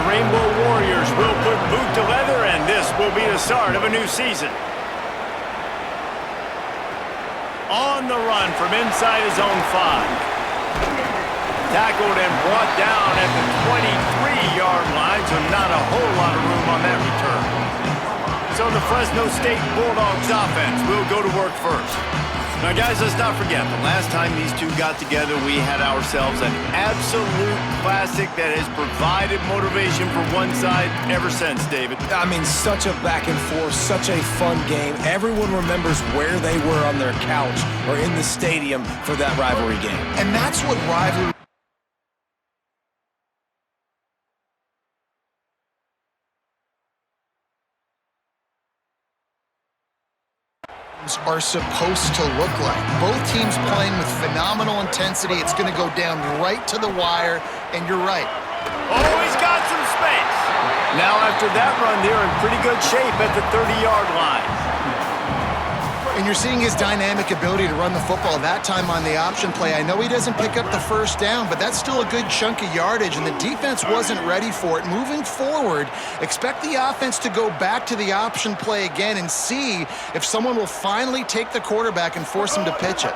Rainbow Warriors will put boot to leather, and this will be the start of a new season. On the run from inside his own 5. Tackled and brought down at the 23-yard line, so not a whole lot of room on that return. So the Fresno State Bulldogs offense will go to work first. Now, guys, let's not forget, the last time these two got together, we had ourselves an absolute classic that has provided motivation for one side ever since, David. I mean, such a back and forth, such a fun game. Everyone remembers where they were on their couch or in the stadium for that rivalry game. And that's what rivalry are supposed to look like. Both teams playing with phenomenal intensity. It's going to go down right to the wire, and you're right. Oh, he's got some space. Now after that run, they're in pretty good shape at the 30-yard line. And you're seeing his dynamic ability to run the football, that time on the option play. I know he doesn't pick up the first down, but that's still a good chunk of yardage, and the defense wasn't ready for it. Moving forward, expect the offense to go back to the option play again and see if someone will finally take the quarterback and force him to pitch it.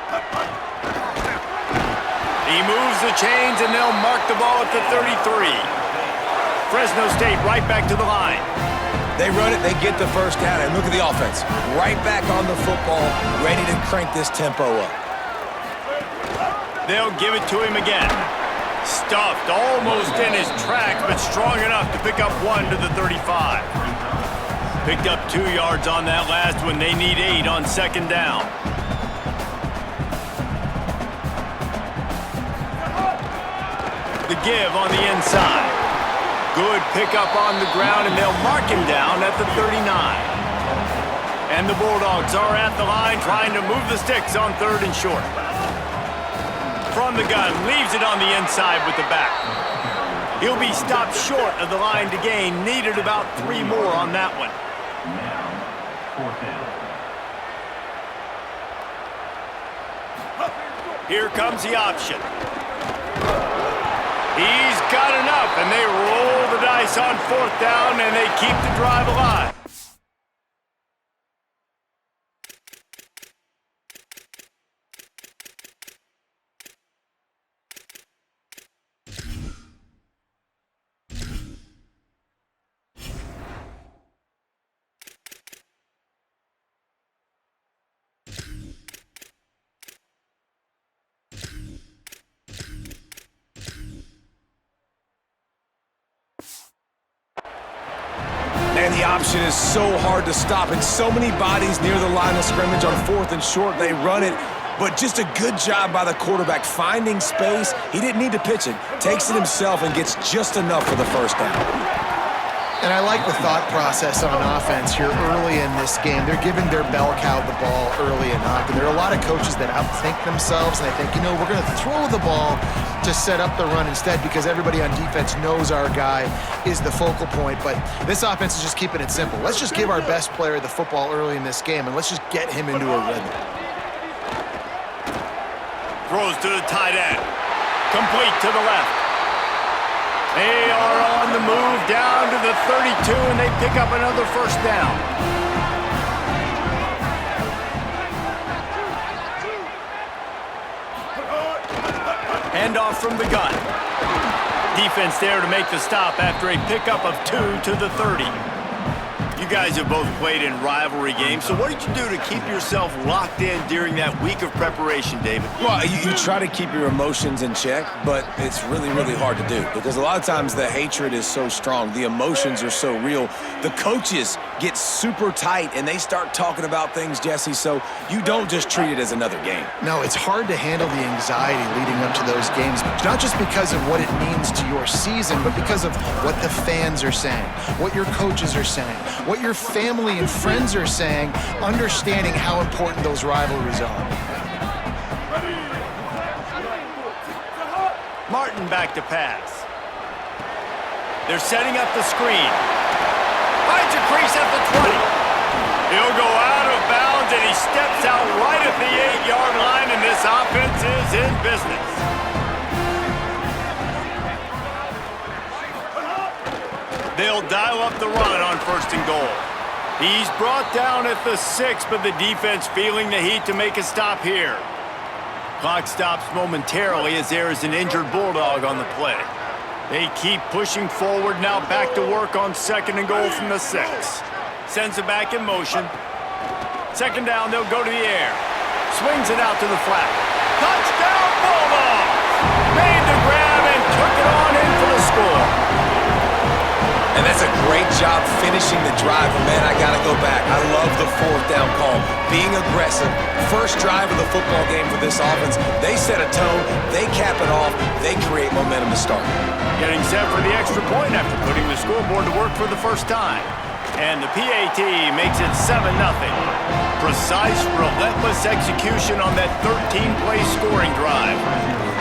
He moves the chains, and they'll mark the ball at the 33. Fresno State right back to the line. They run it, they get the first down, and look at the offense. Right back on the football, ready to crank this tempo up. They'll give it to him again. Stuffed almost in his tracks, but strong enough to pick up 1 to the 35. Picked up 2 yards on that last one. They need 8 on second down. The give on the inside. Good pickup on the ground, and they'll mark him down at the 39. And the Bulldogs are at the line trying to move the sticks on 3rd and short. From the gun, leaves it on the inside with the back. He'll be stopped short of the line to gain. Needed about 3 more on that one. Now, 4th down. Here comes the option. He's got enough, and they roll the dice on 4th down, and they keep the drive alive. And the option is so hard to stop, and so many bodies near the line of scrimmage on 4th and short. They run it, but just a good job by the quarterback finding space. He didn't need to pitch it. Takes it himself and gets just enough for the first down. And I like the thought process on offense here early in this game. They're giving their bell cow the ball early enough. And there are a lot of coaches that outthink themselves, and they think, you know, we're going to throw the ball to set up the run instead because everybody on defense knows our guy is the focal point. But this offense is just keeping it simple. Let's just give our best player the football early in this game, and let's just get him into a rhythm. Throws to the tight end. Complete to the left. They are on the move down to the 32, and they pick up another first down. Handoff from the gun. Defense there to make the stop after a pickup of 2 to the 30. You guys have both played in rivalry games, so what did you do to keep yourself locked in during that week of preparation, David? Well, you try to keep your emotions in check, but it's really, really hard to do because a lot of times the hatred is so strong, the emotions are so real. The coaches get super tight, and they start talking about things, Jesse, so you don't just treat it as another game. No, it's hard to handle the anxiety leading up to those games, not just because of what it means to your season, but because of what the fans are saying, what your coaches are saying, what your family and friends are saying, understanding how important those rivalries are. Martin back to pass. They're setting up the screen. Finds a crease at the 20. He'll go out of bounds, and he steps out right at the 8-yard line, and this offense is in business. They'll dial up the run on 1st and goal. He's brought down at the 6, but the defense feeling the heat to make a stop here. Clock stops momentarily as there is an injured Bulldog on the play. They keep pushing forward, now back to work on 2nd and goal from the 6. Sends it back in motion. 2nd down, they'll go to the air. Swings it out to the flat. Touchdown, Bulldogs! Made the grab and took it on in for the score. And that's a great job finishing the drive. But man, I got to go back. I love the 4th down call. Being aggressive. First drive of the football game for this offense. They set a tone. They cap it off. They create momentum to start. Getting set for the extra point after putting the scoreboard to work for the first time. And the PAT makes it 7-0. Precise, relentless execution on that 13-play scoring drive.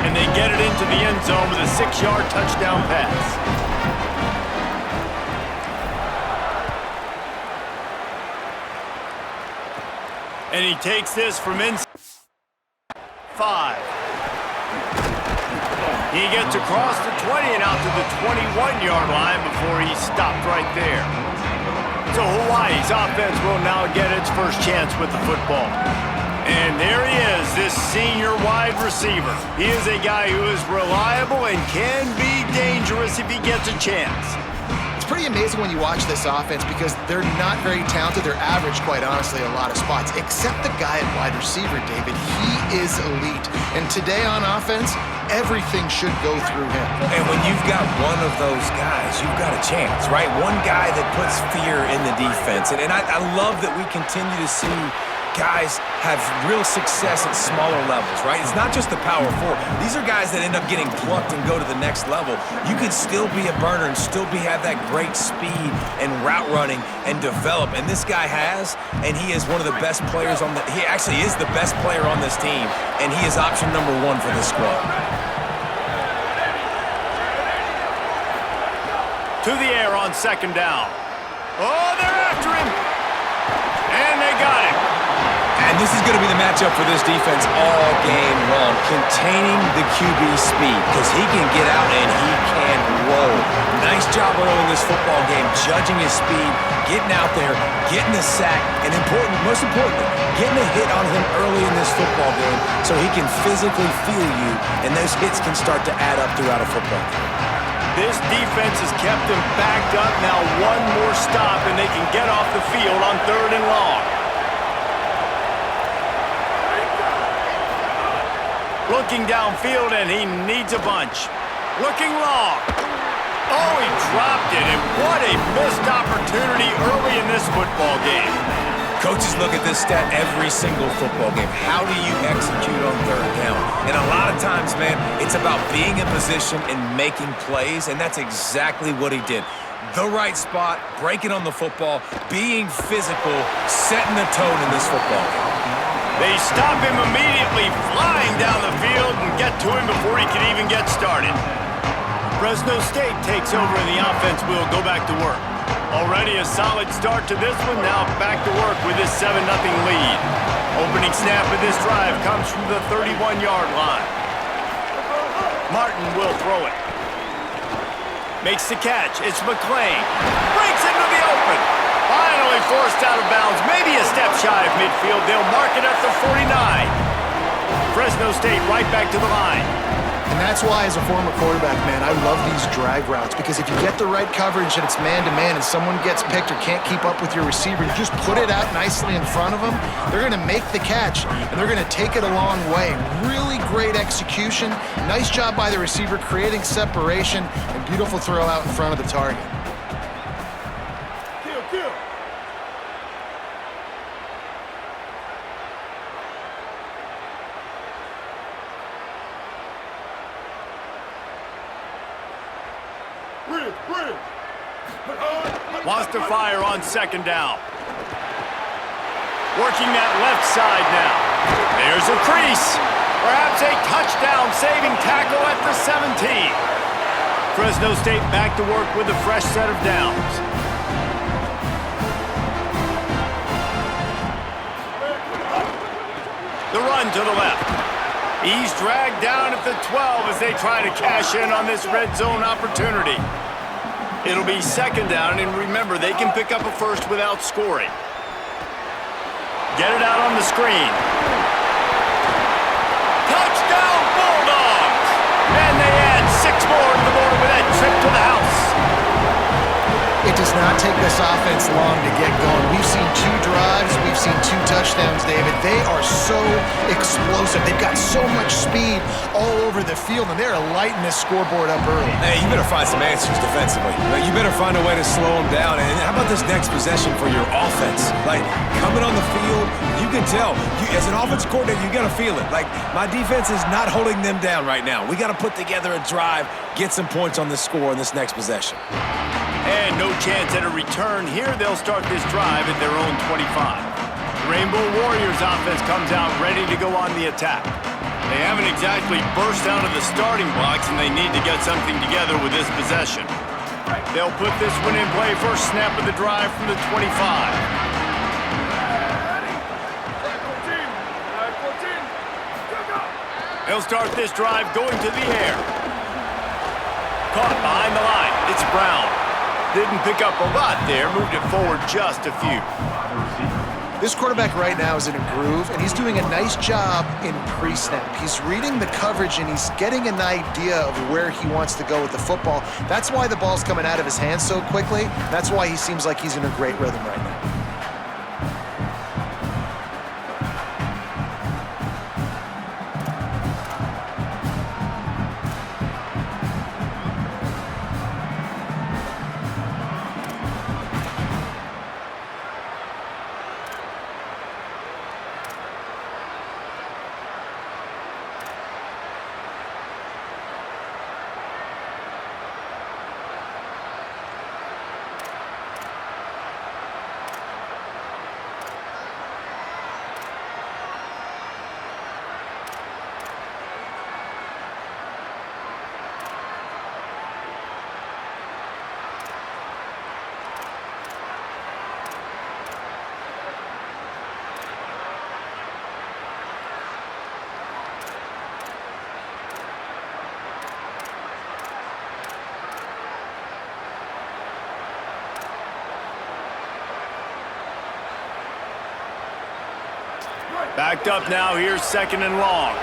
And they get it into the end zone with a 6-yard touchdown pass. And he takes this from inside 5. He gets across the 20 and out to the 21-yard line before he stopped right there. So Hawaii's offense will now get its first chance with the football. And there he is, this senior wide receiver. He is a guy who is reliable and can be dangerous if he gets a chance. It's pretty amazing when you watch this offense because they're not very talented. They're average, quite honestly, a lot of spots, except the guy at wide receiver, David. He is elite. And today on offense, everything should go through him. And when you've got one of those guys, you've got a chance, right? One guy that puts fear in the defense. And I love that we continue to see guys have real success at smaller levels, right? It's not just the power 4. These are guys that end up getting plucked and go to the next level. You can still be a burner and still have that great speed and route running and develop. And this guy has, and he is one of the best players on he actually is the best player on this team, and he is option number 1 for this squad. To the air on 2nd down. Oh, they're after him. And they got him. And this is going to be the matchup for this defense all game long, containing the QB speed, because he can get out and he can roll. Nice job early in this football game, judging his speed, getting out there, getting a sack, and most importantly, getting a hit on him early in this football game so he can physically feel you, and those hits can start to add up throughout a football game. This defense has kept them backed up. Now one more stop, and they can get off the field on 3rd and long. Looking downfield, and he needs a bunch. Looking long. Oh, he dropped it, and what a missed opportunity early in this football game. Coaches look at this stat every single football game. How do you execute on 3rd down? And a lot of times, man, it's about being in position and making plays, and that's exactly what he did. The right spot, breaking on the football, being physical, setting the tone in this football game. They stop him immediately, flying down the field, and get to him before he can even get started. Fresno State takes over, and the offense will go back to work. Already a solid start to this one, now back to work with this 7-0 lead. Opening snap of this drive comes from the 31-yard line. Martin will throw it. Makes the catch, it's McClain. Breaks into the open. Finally forced out of bounds, maybe a step shy of midfield. They'll mark it at the 49. Fresno State right back to the line. And that's why, as a former quarterback, man, I love these drag routes, because if you get the right coverage and it's man-to-man and someone gets picked or can't keep up with your receiver, you just put it out nicely in front of them, they're going to make the catch, and they're going to take it a long way. Really great execution. Nice job by the receiver creating separation, and beautiful throw out in front of the target. Wants to fire on 2nd down. Working that left side now. There's a crease. Perhaps a touchdown-saving tackle at the 17. Fresno State back to work with a fresh set of downs. The run to the left. He's dragged down at the 12 as they try to cash in on this red zone opportunity. It'll be second down, and remember, they can pick up a first without scoring. Get it out on the screen. Touchdown, Bulldogs! And they add 6 more to the board with that trip to the house. It does not take this offense long to get going. We've seen 2 drives. We've seen 2 touchdowns, David. They are so explosive. They've got so much speed all over the field, and they're lighting this scoreboard up early. Hey, you better find some answers defensively. You better find a way to slow them down. And how about this next possession for your offense? Like, coming on the field, you can tell. As an offensive coordinator, you got to feel it. Like, my defense is not holding them down right now. We got to put together a drive, get some points on this score in this next possession. And no chance at a return here. They'll start this drive at their own 25. The Rainbow Warriors offense comes out ready to go on the attack. They haven't exactly burst out of the starting blocks, and they need to get something together with this possession. They'll put this one in play. First snap of the drive from the 25. They'll start this drive going to the air. Caught behind the line. It's Brown. Didn't pick up a lot there, moved it forward just a few. This quarterback right now is in a groove, and he's doing a nice job in pre-snap. He's reading the coverage, and he's getting an idea of where he wants to go with the football. That's why the ball's coming out of his hands so quickly. That's why he seems like he's in a great rhythm right now. Backed up now, here's second and long.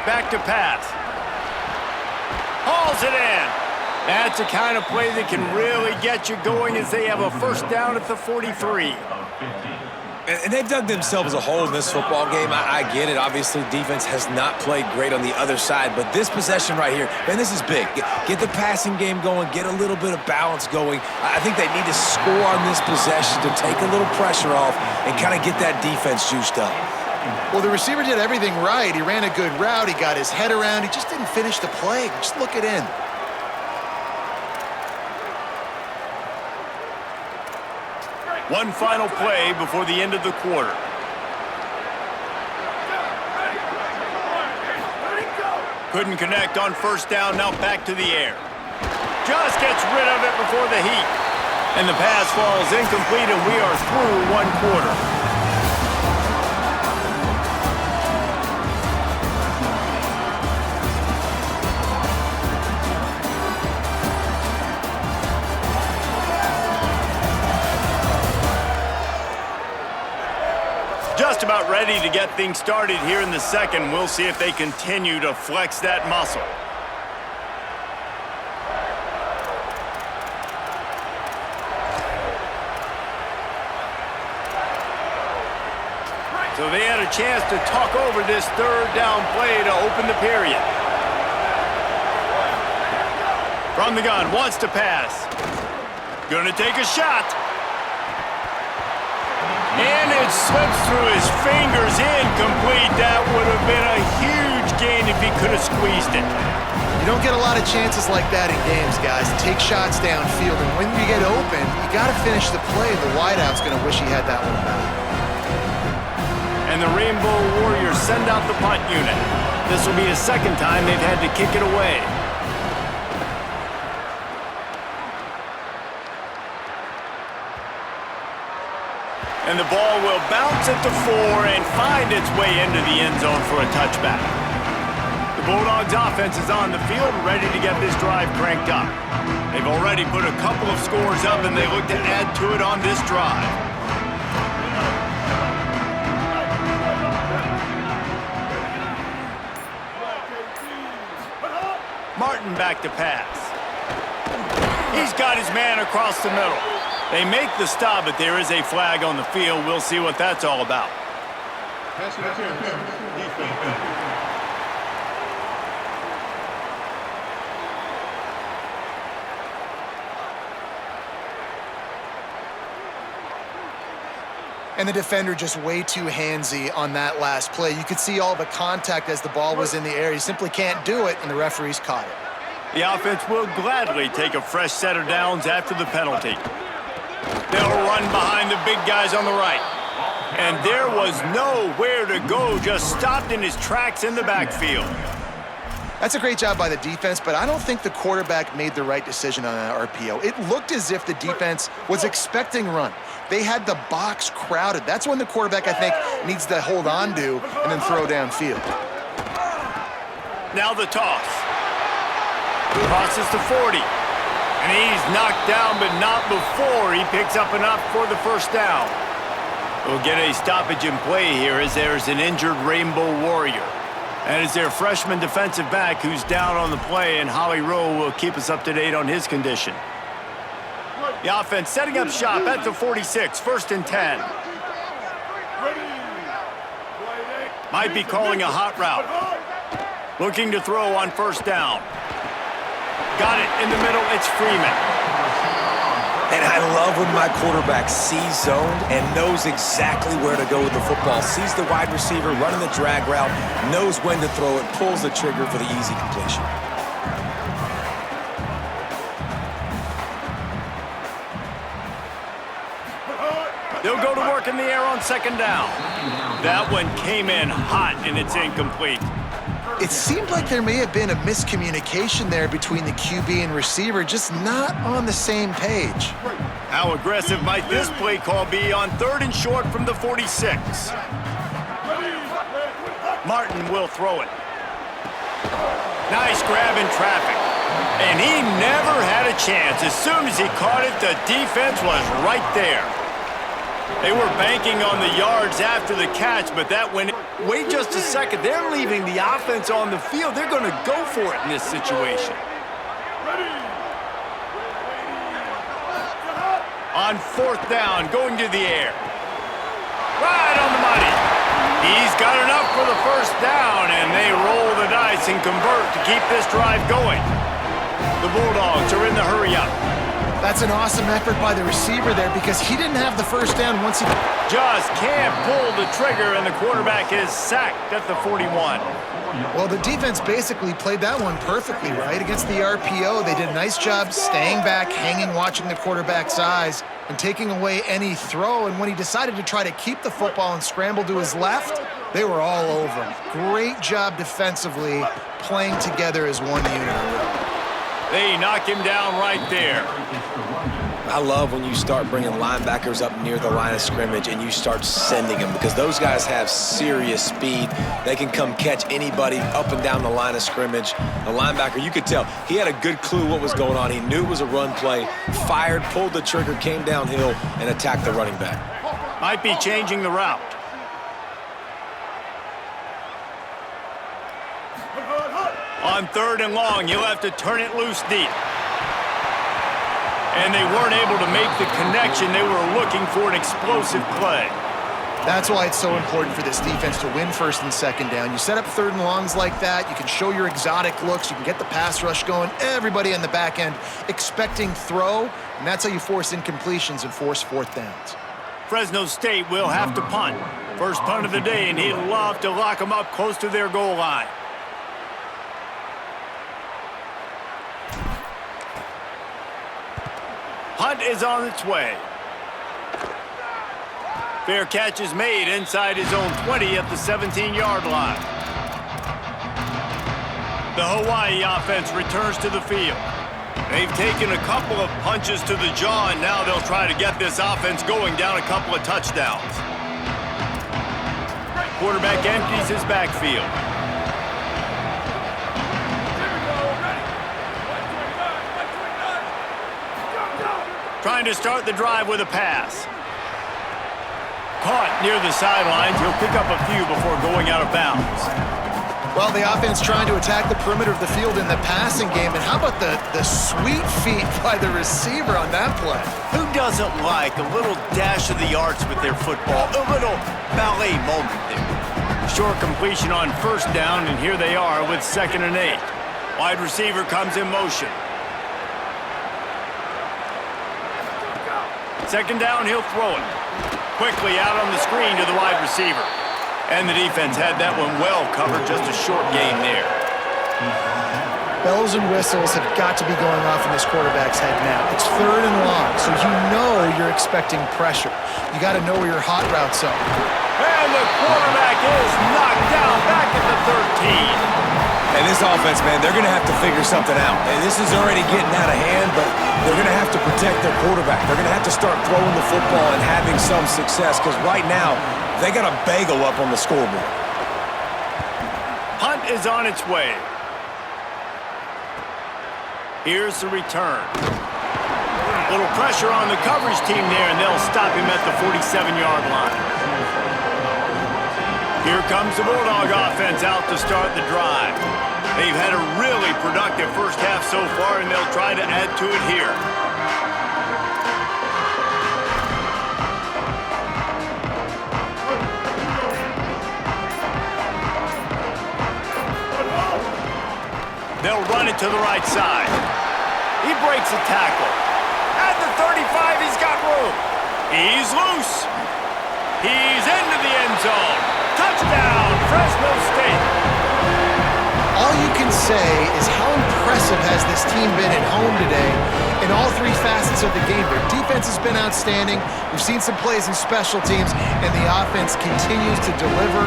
Back to pass. Hauls it in. That's the kind of play that can really get you going as they have a first down at the 43. And they've dug themselves a hole in this football game. I get it. Obviously, defense has not played great on the other side. But this possession right here, man, this is big. Get the passing game going. Get a little bit of balance going. I think they need to score on this possession to take a little pressure off and kind of get that defense juiced up. Well, the receiver did everything right. He ran a good route. He got his head around. He just didn't finish the play. Just look it in. One final play before the end of the quarter. Couldn't connect on first down, now back to the air. Just gets rid of it before the heat. And the pass falls incomplete, and we are through one quarter. Just about ready to get things started here in the second. We'll see if they continue to flex that muscle. So they had a chance to talk over this third down play to open the period. From the gun, wants to pass. Gonna take a shot. And it slips through his fingers, incomplete. That would have been a huge gain if he could have squeezed it. You don't get a lot of chances like that in games, guys. Take shots downfield, and when you get open, you got to finish the play. The wideout's going to wish he had that one back. And the Rainbow Warriors send out the punt unit. This will be the second time they've had to kick it away. And the ball will bounce at the 4 and find its way into the end zone for a touchback. The Bulldogs offense is on the field, ready to get this drive cranked up. They've already put a couple of scores up, and they look to add to it on this drive. Martin back to pass. He's got his man across the middle. They make the stop, but there is a flag on the field. We'll see what that's all about. And the defender just way too handsy on that last play. You could see all the contact as the ball was in the air. He simply can't do it, and the referees caught it. The offense will gladly take a fresh set of downs after the penalty. They'll run behind the big guys on the right. And there was nowhere to go, just stopped in his tracks in the backfield. That's a great job by the defense, but I don't think the quarterback made the right decision on that RPO. It looked as if the defense was expecting run. They had the box crowded. That's when the quarterback, I think, needs to hold on to and then throw downfield. Now the toss. Crosses to 40. And he's knocked down, but not before he picks up enough for the first down. We'll get a stoppage in play here as there's an injured Rainbow Warrior. And it's their freshman defensive back who's down on the play, and Holly Rowe will keep us up to date on his condition. The offense setting up shop at the 46, 1st and 10. Might be calling a hot route. Looking to throw on 1st down. Got it in the middle, it's Freeman. And I love when my quarterback sees zoned and knows exactly where to go with the football. Sees the wide receiver running the drag route, knows when to throw it, pulls the trigger for the easy completion. They'll go to work in the air on 2nd down. That one came in hot, and it's incomplete. It seemed like there may have been a miscommunication there between the QB and receiver, just not on the same page. How aggressive might this play call be on 3rd and short from the 46? Martin will throw it. Nice grab in traffic. And he never had a chance. As soon as he caught it, the defense was right there. They were banking on the yards after the catch, but that went... Wait just a second. They're leaving the offense on the field. They're going to go for it in this situation. On 4th down, going to the air. Right on the money. He's got enough for the 1st down, and they roll the dice and convert to keep this drive going. The Bulldogs are in the hurry-up. That's an awesome effort by the receiver there because he didn't have the 1st down once he... Just can't pull the trigger, and the quarterback is sacked at the 41. Well, the defense basically played that one perfectly, right? Against the RPO, they did a nice job staying back, hanging, watching the quarterback's eyes, and taking away any throw. And when he decided to try to keep the football and scramble to his left, they were all over him. Great job defensively, playing together as one unit. They knock him down right there. I love when you start bringing linebackers up near the line of scrimmage and you start sending them because those guys have serious speed. They can come catch anybody up and down the line of scrimmage. The linebacker, you could tell, he had a good clue what was going on. He knew it was a run play, fired, pulled the trigger, came downhill, and attacked the running back. Might be changing the route. On 3rd and long, you'll have to turn it loose deep. And they weren't able to make the connection. They were looking for an explosive play. That's why it's so important for this defense to win 1st and 2nd down. You set up 3rd and longs like that, you can show your exotic looks, you can get the pass rush going, everybody on the back end expecting throw, and that's how you force incompletions and force 4th downs. Fresno State will have to punt. First punt of the day, and he'd love to lock them up close to their goal line. Hunt is on its way. Fair catch is made inside his own 20 at the 17-yard line. The Hawaii offense returns to the field. They've taken a couple of punches to the jaw, and now they'll try to get this offense going down a couple of touchdowns. Quarterback empties his backfield. trying to start the drive with a pass. Caught near the sidelines. He'll pick up a few before going out of bounds. Well, the offense trying to attack the perimeter of the field in the passing game. And how about the sweet feet by the receiver on that play? Who doesn't like a little dash of the arts with their football? A little ballet moment there. Short completion on first down, and here they are with 2nd and 8. Wide receiver comes in motion. 2nd down, he'll throw it. Quickly out on the screen to the wide receiver. And the defense had that one well covered, just a short gain there. Bells and whistles have got to be going off in this quarterback's head now. It's 3rd and long, so you know you're expecting pressure. You got to know where your hot routes are. And the quarterback is knocked down back at the 13. And this offense, man, they're going to have to figure something out. And this is already getting out of hand, but they're going to have to protect their quarterback. They're going to have to start throwing the football and having some success, because right now, they got a bagel up on the scoreboard. Punt is on its way. Here's the return. Little pressure on the coverage team there, and they'll stop him at the 47-yard line. Here comes the Bulldog offense out to start the drive. They've had a really productive first half so far, and they'll try to add to it here. They'll run it to the right side. He breaks a tackle. At the 35, he's got room. He's loose. He's into the end zone. Touchdown, Fresno State. All you can say is how impressive has this team been at home today in all 3 facets of the game. Their defense has been outstanding. We've seen some plays in special teams, and the offense continues to deliver,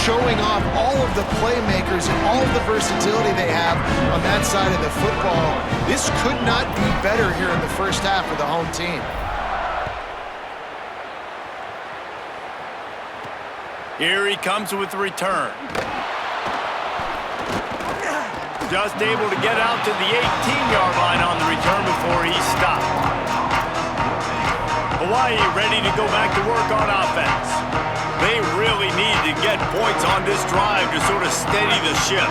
showing off all of the playmakers and all of the versatility they have on that side of the football. This could not be better here in the first half for the home team. Here he comes with the return. Just able to get out to the 18-yard line on the return before he's stopped. Hawaii ready to go back to work on offense. They really need to get points on this drive to sort of steady the ship.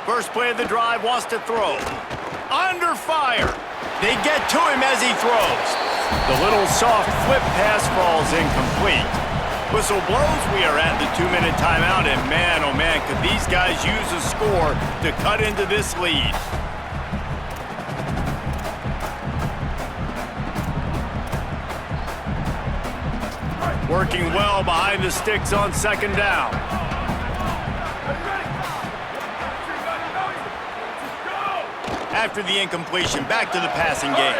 First play of the drive, wants to throw. Under fire. They get to him as he throws. The little soft flip pass falls incomplete. Whistle blows, we are at the 2-minute timeout, and man, oh man, could these guys use a score to cut into this lead. Working well behind the sticks on 2nd down. After the incompletion, back to the passing game.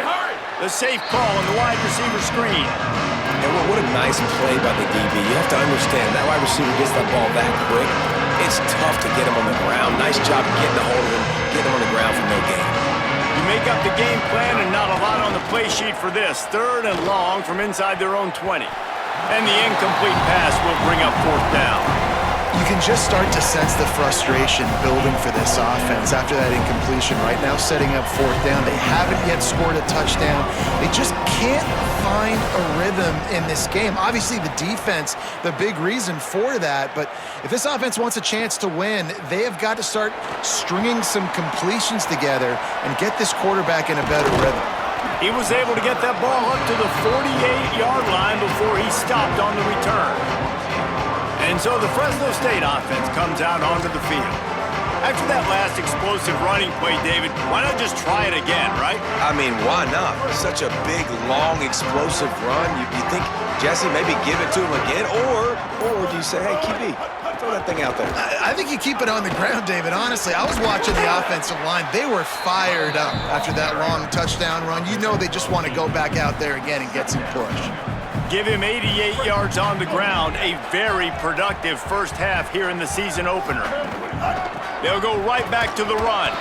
The safe call on the wide receiver screen. And what a nice play by the DB. You have to understand, that wide receiver gets that ball that quick. It's tough to get him on the ground. Nice job getting a hold of him, getting him on the ground for no gain. You make up the game plan and not a lot on the play sheet for this. 3rd and long from inside their own 20. And the incomplete pass will bring up 4th down. You can just start to sense the frustration building for this offense after that incompletion. Right now, setting up 4th down. They haven't yet scored a touchdown. They just can't find a rhythm in this game. Obviously, the defense, the big reason for that. But if this offense wants a chance to win, they have got to start stringing some completions together and get this quarterback in a better rhythm. He was able to get that ball up to the 48-yard line before he stopped on the return. And so the Fresno State offense comes out onto the field. After that last explosive running play, David, why not just try it again, right? I mean, why not? Such a big, long, explosive run. You think, Jesse, maybe give it to him again? Or do you say, hey, QB, throw that thing out there? I think you keep it on the ground, David. Honestly, I was watching the offensive line. They were fired up after that long touchdown run. You know they just want to go back out there again and get some push. Give him 88 yards on the ground. A very productive first half here in the season opener. They'll go right back to the run.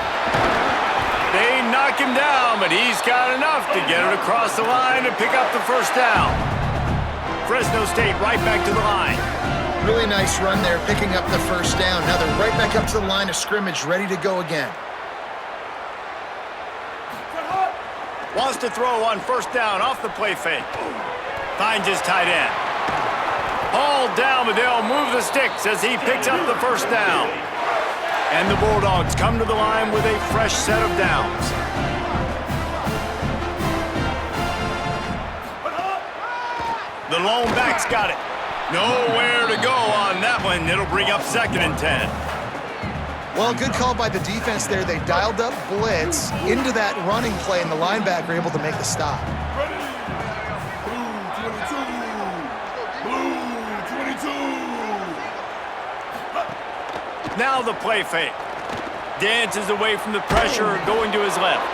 They knock him down, but he's got enough to get it across the line and pick up the first down. Fresno State right back to the line. Really nice run there, picking up the first down. Now they're right back up to the line of scrimmage, ready to go again. Wants to throw on first down off the play fake. Finds his tight end. Hauled down, but they'll move the sticks as he picks up the first down. And the Bulldogs come to the line with a fresh set of downs. The lone back's got it. Nowhere to go on that one. It'll bring up 2nd and 10. Well, good call by the defense there. They dialed up blitz into that running play, and the linebacker able to make the stop. Now the play fake. Dances away from the pressure, going to his left.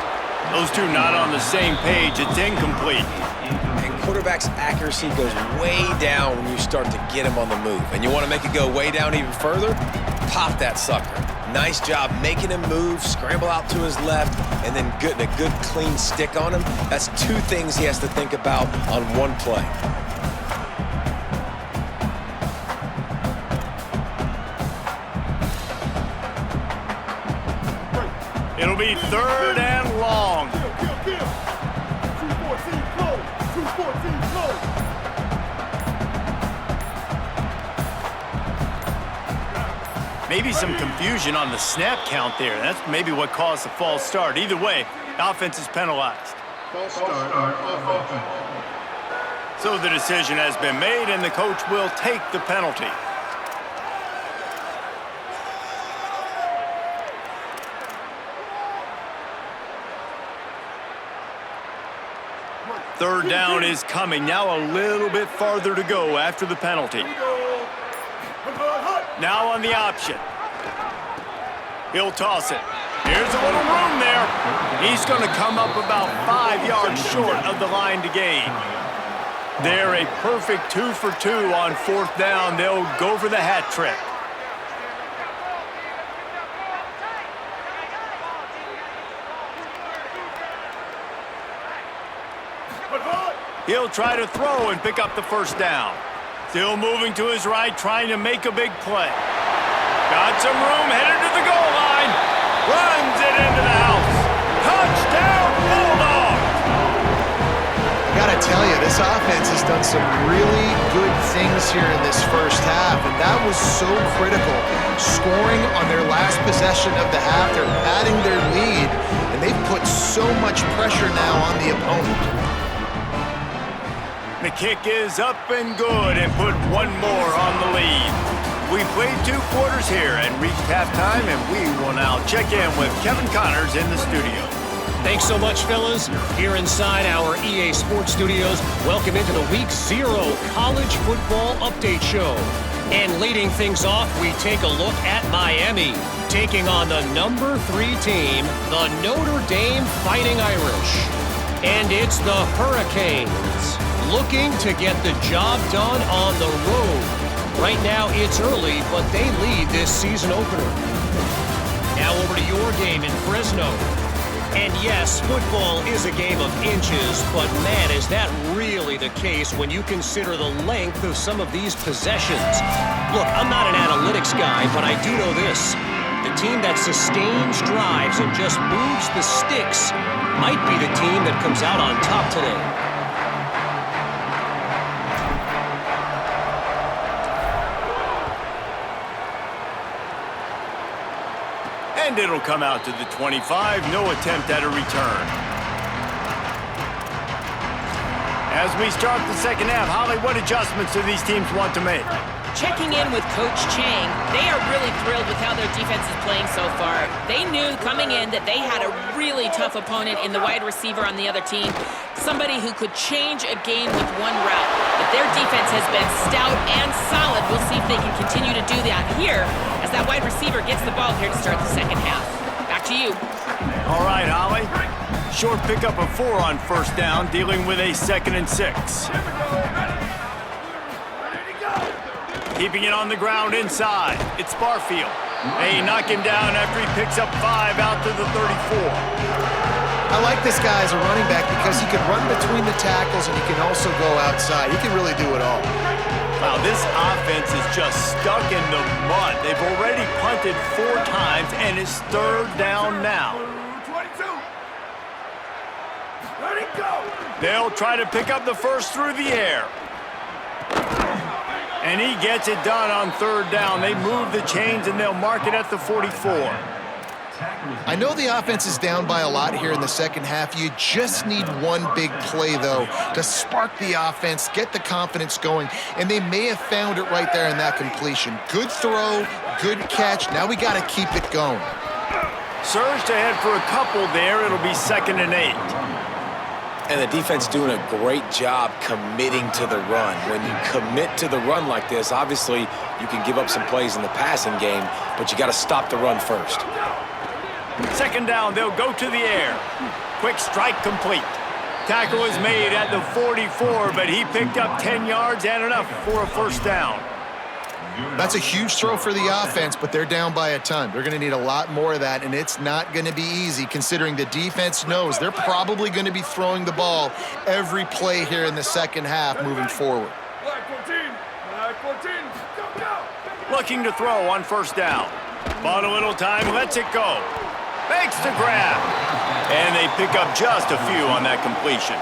Those two not on the same page. It's incomplete. And quarterback's accuracy goes way down when you start to get him on the move. And you want to make it go way down even further? Pop that sucker. Nice job making him move, scramble out to his left, and then getting a good clean stick on him. That's 2 things he has to think about on one play. It'll be 3rd and long. Maybe some confusion on the snap count there. That's maybe what caused the false start. Either way, offense is penalized. So the decision has been made, and the coach will take the penalty. Third down is coming. Now a little bit farther to go after the penalty. Now on the option. He'll toss it. Here's a little room there. He's going to come up about 5 yards short of the line to gain. They're a perfect 2 for 2 on 4th down. They'll go for the hat trick. He'll try to throw and pick up the first down. Still moving to his right, trying to make a big play. Got some room, headed to the goal line. Runs it into the house. Touchdown, Bulldogs! I gotta tell you, this offense has done some really good things here in this first half, and that was so critical. Scoring on their last possession of the half, they're padding their lead, and they've put so much pressure now on the opponent. The kick is up and good and put one more on the lead. We played 2 quarters here and reached halftime, and we will now check in with Kevin Connors in the studio. Thanks so much, fellas. Here inside our EA Sports Studios, welcome into the Week 0 College Football Update Show. And leading things off, we take a look at Miami, taking on the number 3 team, the Notre Dame Fighting Irish. And it's the Hurricanes, looking to get the job done on the road. Right now, it's early, but they lead this season opener. Now over to your game in Fresno. And yes, football is a game of inches, but man, is that really the case when you consider the length of some of these possessions. Look, I'm not an analytics guy, but I do know this. The team that sustains drives and just moves the sticks might be the team that comes out on top today. And it'll come out to the 25. No attempt at a return. As we start the second half, Holly, what adjustments do these teams want to make? Checking in with Coach Chang, they are really thrilled with how their defense is playing so far. They knew coming in that they had a really tough opponent in the wide receiver on the other team, somebody who could change a game with one route. But their defense has been stout and solid. We'll see if they can continue to do that here as that wide receiver gets the ball here to start the second half. Back to you. All right, Holly. Short pickup of 4 on first down, dealing with a 2nd and 6. Keeping it on the ground inside. It's Barfield. They knock him down after he picks up 5 out to the 34. I like this guy as a running back because he can run between the tackles and he can also go outside. He can really do it all. Wow, this offense is just stuck in the mud. They've already punted 4 times, and it's 3rd down now. 22. Ready, go. They'll try to pick up the first through the air. And he gets it done on 3rd down. They move the chains, and they'll mark it at the 44. I know the offense is down by a lot here in the second half. You just need one big play, though, to spark the offense, get the confidence going, and they may have found it right there in that completion. Good throw, good catch. Now we got to keep it going. Surged ahead for a couple there. It'll be 2nd and 8. And the defense doing a great job committing to the run. When you commit to the run like this, obviously you can give up some plays in the passing game, but you got to stop the run first. 2nd down, they'll go to the air. Quick strike complete. Tackle is made at the 44, but he picked up 10 yards and enough for a 1st down. That's a huge throw for the offense, but they're down by a ton. They're going to need a lot more of that, and it's not going to be easy considering the defense knows they're probably going to be throwing the ball every play here in the second half moving forward. Black 14. Black 14. Go, go. Looking to throw on 1st down. Bought a little time, lets it go. Makes the grab. And they pick up just a few on that completion.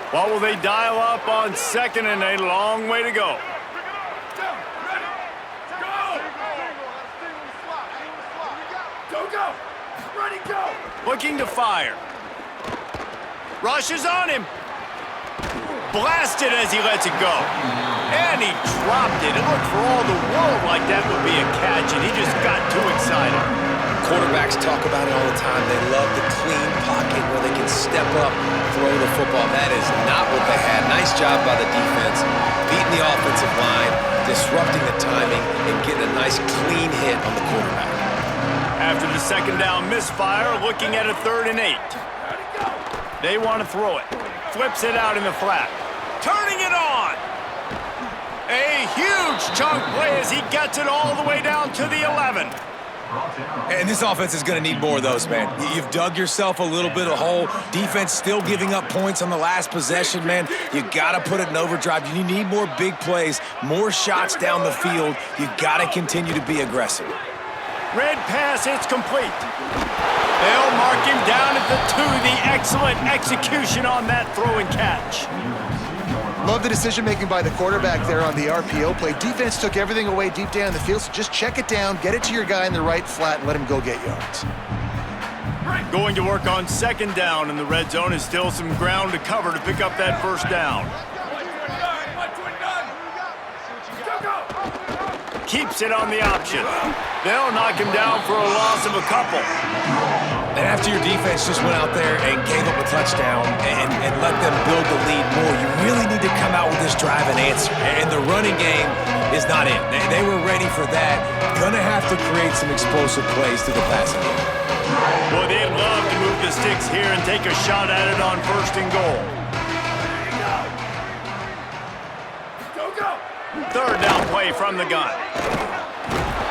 What will they dial up on 2nd and 8? Long way to go. Go, go. Ready, go. Looking to fire. Rushes on him. Blasted as he lets it go. And he dropped it. It looked for all the world like that would be a catch, and he just got too excited. Quarterbacks talk about it all the time. They love the clean pocket where they can step up, throw the football. That is not what they had. Nice job by the defense, beating the offensive line, disrupting the timing, and getting a nice clean hit on the quarterback. After the 2nd down misfire, looking at a 3rd and 8. They want to throw it. Flips it out in the flat. Turning it on. A huge chunk play as he gets it all the way down to the 11. And this offense is going to need more of those, man. You've dug yourself a little bit of hole. Defense still giving up points on the last possession, man. You got to put it in overdrive. You need more big plays, more shots down the field. You got to continue to be aggressive. Red pass, it's complete. They'll mark him down at the 2. The excellent execution on that throw and catch. Love the decision-making by the quarterback there on the RPO play. Defense took everything away deep down in the field, so just check it down, get it to your guy in the right flat, and let him go get yards. Going to work on 2nd down, and the red zone is still some ground to cover to pick up that 1st down. Keeps it on the option. They'll knock him down for a loss of a couple. And after your defense just went out there and gave up a touchdown and let them build the lead more, you really need to come out with this drive and answer. And the running game is not it. They were ready for that. Gonna have to create some explosive plays through the passing game. Well, they'd love to move the sticks here and take a shot at it on 1st and goal. Go, go. 3rd down play from the gun.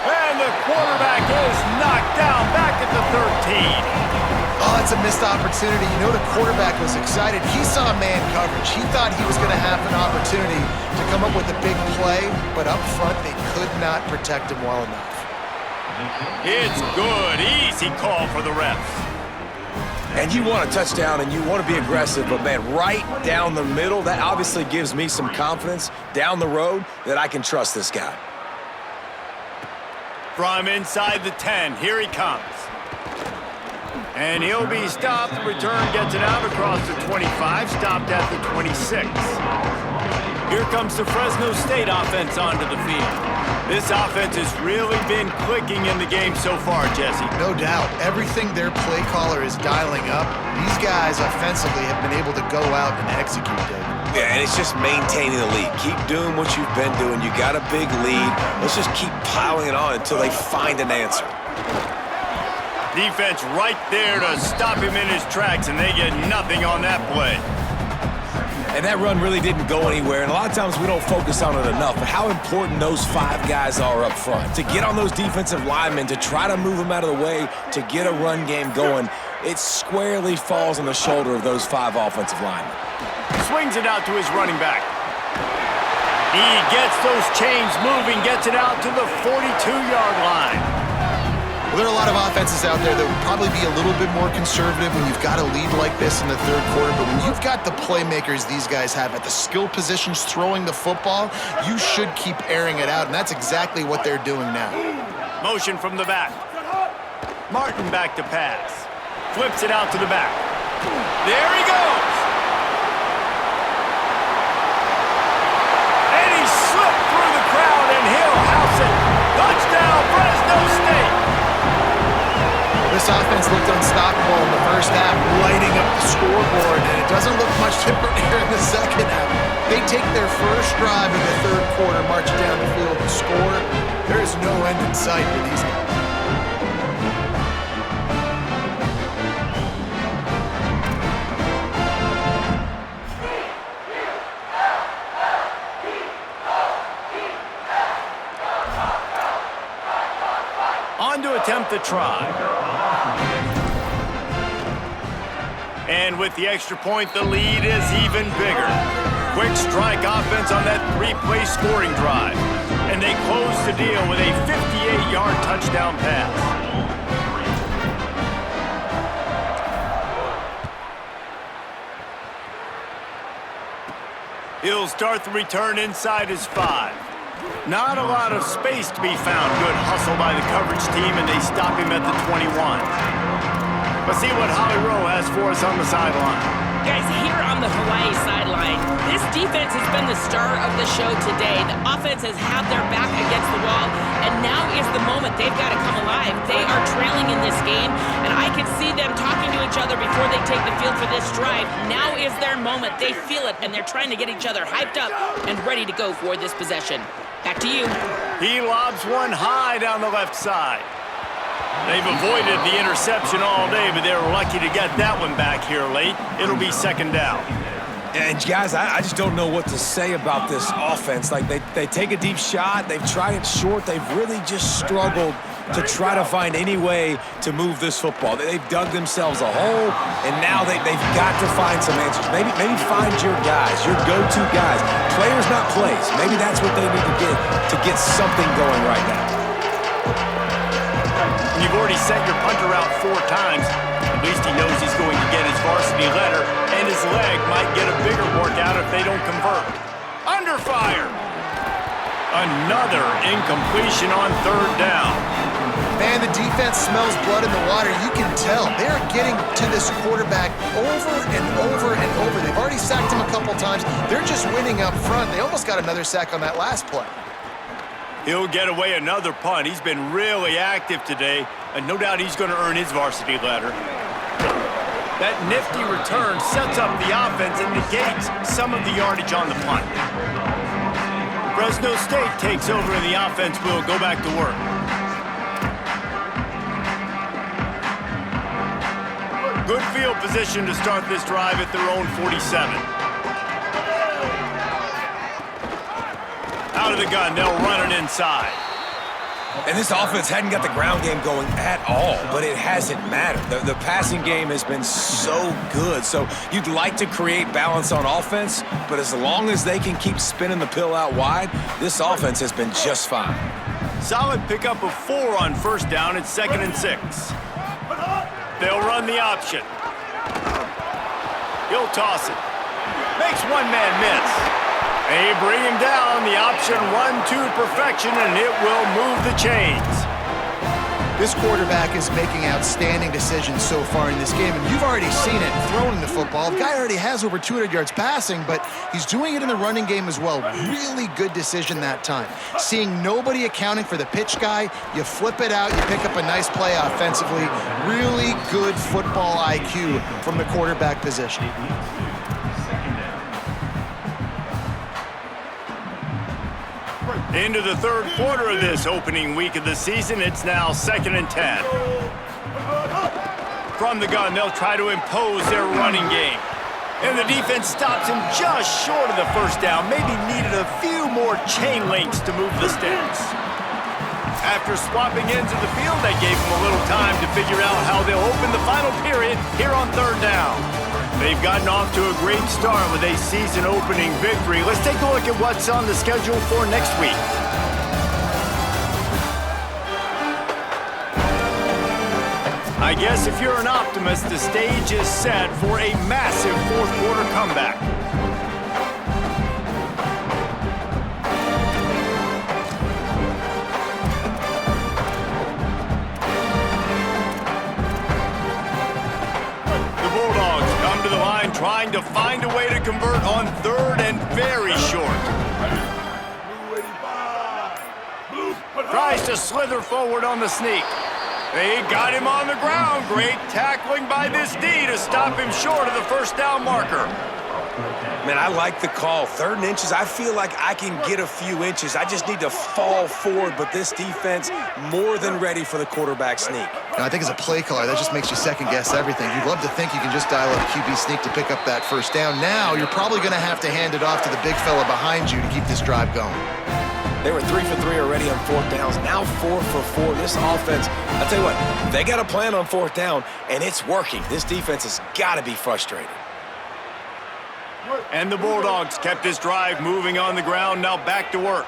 And the quarterback is knocked down back at the 13. Oh, it's a missed opportunity. You know the quarterback was excited. He saw man coverage. He thought he was going to have an opportunity to come up with a big play, but up front they could not protect him well enough. It's good. Easy call for the refs. And you want a touchdown and you want to be aggressive, but man, right down the middle, that obviously gives me some confidence down the road that I can trust this guy. From inside the 10, here he comes. And he'll be stopped. The return gets it out across the 25, stopped at the 26. Here comes the Fresno State offense onto the field. This offense has really been clicking in the game so far, Jesse. No doubt. Everything their play caller is dialing up, these guys offensively have been able to go out and execute, David. Yeah, and it's just maintaining the lead. Keep doing what you've been doing. You got a big lead. Let's just keep piling it on until they find an answer. Defense right there to stop him in his tracks, and they get nothing on that play. And that run really didn't go anywhere, and a lot of times we don't focus on it enough, but how important those 5 guys are up front. To get on those defensive linemen, to try to move them out of the way, to get a run game going, it squarely falls on the shoulder of those 5 offensive linemen. Swings it out to his running back. He gets those chains moving, gets it out to the 42-yard line. Well, there are a lot of offenses out there that would probably be a little bit more conservative when you've got a lead like this in the third quarter, but when you've got the playmakers these guys have at the skill positions throwing the football, you should keep airing it out, and that's exactly what they're doing now. Motion from the back. Martin back to pass. Flips it out to the back. There he goes! And he slipped through the crowd, and he'll house it. Touchdown, Fresno State! This offense looked unstoppable in the first half, lighting up the scoreboard, and it doesn't look much different here in the second half. They take their first drive in the third quarter, march down the field and score. There is no end in sight for these guys. On to attempt the try. And with the extra point, the lead is even bigger. Quick strike offense on that 3-play scoring drive. And they close the deal with a 58-yard touchdown pass. He'll start the return inside his 5. Not a lot of space to be found. Good hustle by the coverage team, and they stop him at the 21. Let's see what Holly Rowe has for us on the sideline. Guys, here on the Hawaii sideline, this defense has been the star of the show today. The offense has had their back against the wall, and now is the moment they've got to come alive. They are trailing in this game, and I can see them talking to each other before they take the field for this drive. Now is their moment. They feel it, and they're trying to get each other hyped up and ready to go for this possession. Back to you. He lobs one high down the left side. They've avoided the interception all day, but they were lucky to get that one back here late. It'll be second down. And guys, I just don't know what to say about this offense. Like they take a deep shot, they've tried it short, they've really just struggled to try to find any way to move this football. They've dug themselves a hole, and now they've got to find some answers. Maybe find your guys, your go-to guys. Players, not plays. Maybe that's what they need to get something going right now. You've already sent your punter out 4 times. At least he knows he's going to get his varsity letter, and his leg might get a bigger workout if they don't convert. Under fire! Another incompletion on third down. Man, the defense smells blood in the water. You can tell. They're getting to this quarterback over and over and over. They've already sacked him a couple times. They're just winning up front. They almost got another sack on that last play. He'll get away another punt. He's been really active today, and no doubt he's going to earn his varsity letter. That nifty return sets up the offense and negates some of the yardage on the punt. Fresno State takes over, and the offense will go back to work. Good field position to start this drive at their own 47. Out of the gun, they'll run it inside. And this offense hadn't got the ground game going at all, but it hasn't mattered. The passing game has been so good. So you'd like to create balance on offense, but as long as they can keep spinning the pill out wide, this offense has been just fine. Solid pickup of 4 on first down. It's 2nd and 6. They'll run the option. He'll toss it. Makes one man miss. They bring him down. The option run to perfection, and it will move the chains. This quarterback is making outstanding decisions so far in this game, and you've already seen it throwing the football. The guy already has over 200 yards passing, but he's doing it in the running game as well. Really good decision that time. Seeing nobody accounting for the pitch guy, you flip it out, you pick up a nice play offensively. Really good football IQ from the quarterback position. Into the third quarter of this opening week of the season, it's now 2nd and 10. From the gun, they'll try to impose their running game. And the defense stops him just short of the first down. Maybe needed a few more chain links to move the sticks. After swapping ends of the field, that gave them a little time to figure out how they'll open the final period here on third down. They've gotten off to a great start with a season-opening victory. Let's take a look at what's on the schedule for next week. I guess if you're an optimist, the stage is set for a massive fourth-quarter comeback. The Bulldogs come to the line trying to find a way to convert on third and very short. Tries to slither forward on the sneak. They got him on the ground. Great tackling by this D to stop him short of the first down marker. Man, I like the call. 3rd and inches, I feel like I can get a few inches. I just need to fall forward, but this defense more than ready for the quarterback sneak. And I think as a play caller, that just makes you second-guess everything. You'd love to think you can just dial up QB sneak to pick up that first down. Now, you're probably going to have to hand it off to the big fella behind you to keep this drive going. They were 3 for 3 already on 4th downs. Now 4 for 4. This offense, I'll tell you what, they got a plan on 4th down, and it's working. This defense has got to be frustrated. And the Bulldogs kept this drive moving on the ground. Now back to work.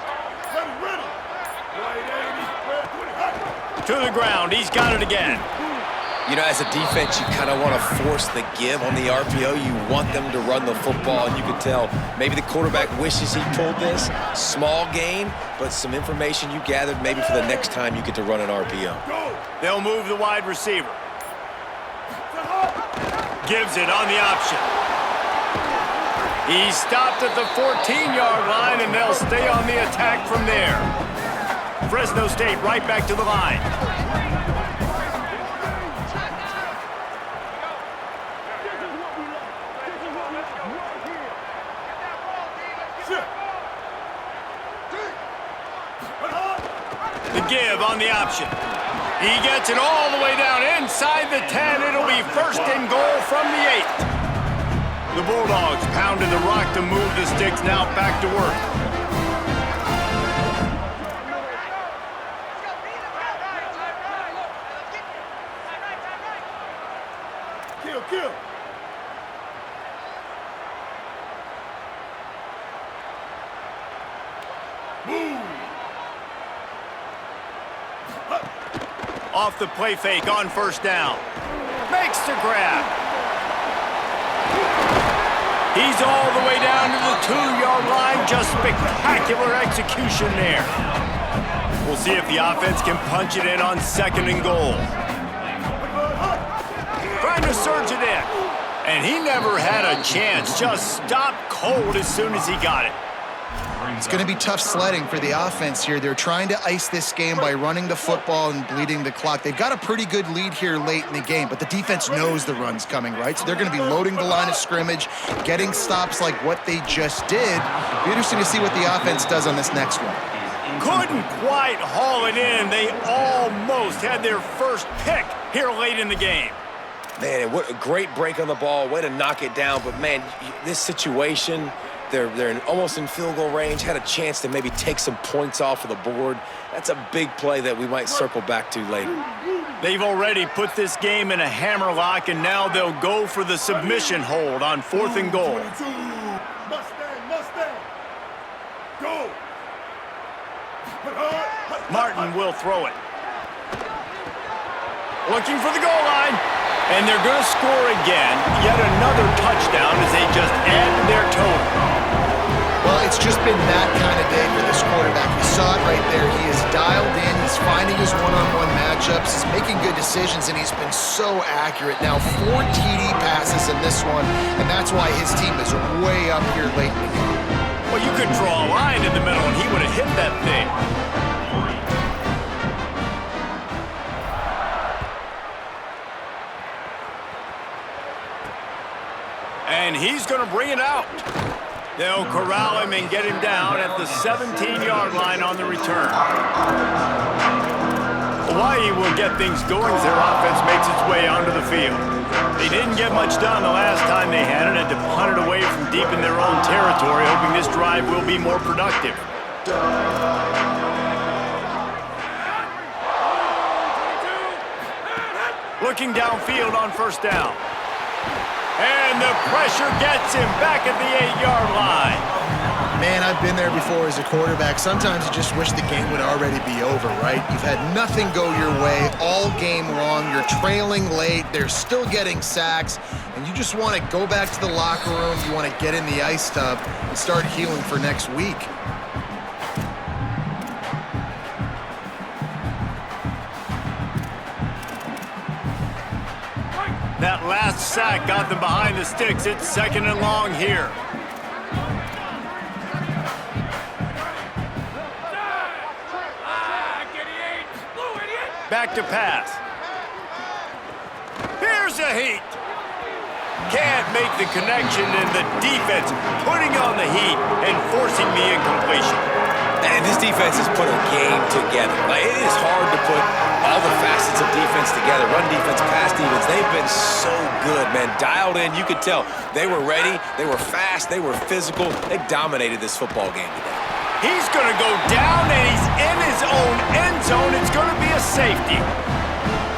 To the ground. He's got it again. You know, as a defense, you kind of want to force the give on the RPO. You want them to run the football, and you can tell maybe the quarterback wishes he pulled this. Small game, but some information you gathered maybe for the next time you get to run an RPO. They'll move the wide receiver. Gives it on the option. He's stopped at the 14-yard line, and they'll stay on the attack from there. Fresno State right back to the line. The give on the option. He gets it all the way down inside the 10. It'll be 1st and goal from the 8. The Bulldogs pounded the rock to move the sticks. Now back to work. Kill. Off the play fake on 1st down. Makes the grab. He's all the way down to the 2-yard line. Just spectacular execution there. We'll see if the offense can punch it in on 2nd and goal. Trying to surge it in. And he never had a chance. Just stopped cold as soon as he got it. It's going to be tough sledding for the offense here. They're trying to ice this game by running the football and bleeding the clock. They've got a pretty good lead here late in the game, but the defense knows the run's coming, right? So they're going to be loading the line of scrimmage, getting stops like what they just did. It'll be interesting to see what the offense does on this next one. Couldn't quite haul it in. They almost had their first pick here late in the game. Man, what a great break on the ball. Way to knock it down. But, man, this situation, they're almost in field goal range, had a chance to maybe take some points off of the board. That's a big play that we might circle back to later. They've already put this game in a hammerlock, and now they'll go for the submission hold on 4th and goal. Mustang. Go. Martin will throw it. Looking for the goal line. And they're going to score again. Yet another touchdown as they just add to their total. Well, it's just been that kind of day for this quarterback. We saw it right there. He is dialed in. He's finding his one-on-one matchups. He's making good decisions, and he's been so accurate. Now, 4 TD passes in this one, and that's why his team is way up here late in the game. Well, you could draw a line in the middle, and he would have hit that thing. And he's going to bring it out. They'll corral him and get him down at the 17-yard line on the return. Hawaii will get things going as their offense makes its way onto the field. They didn't get much done the last time they had it, had to punt it away from deep in their own territory, hoping this drive will be more productive. Looking downfield on first down. And the pressure gets him back at the 8-yard line. Man, I've been there before as a quarterback. Sometimes you just wish the game would already be over, right? You've had nothing go your way all game long. You're trailing late. They're still getting sacks. And you just want to go back to the locker room. You want to get in the ice tub and start healing for next week. That last sack got them behind the sticks. It's 2nd and long here. Back to pass. Here's a heat. Can't make the connection, and the defense putting on the heat and forcing the incompletion. And this defense has put a game together. Like, it is hard to put all the facets of defense together. Run defense, pass defense. They've been so good, man. Dialed in. You could tell they were ready. They were fast. They were physical. They dominated this football game today. He's going to go down, and he's in his own end zone. It's going to be a safety.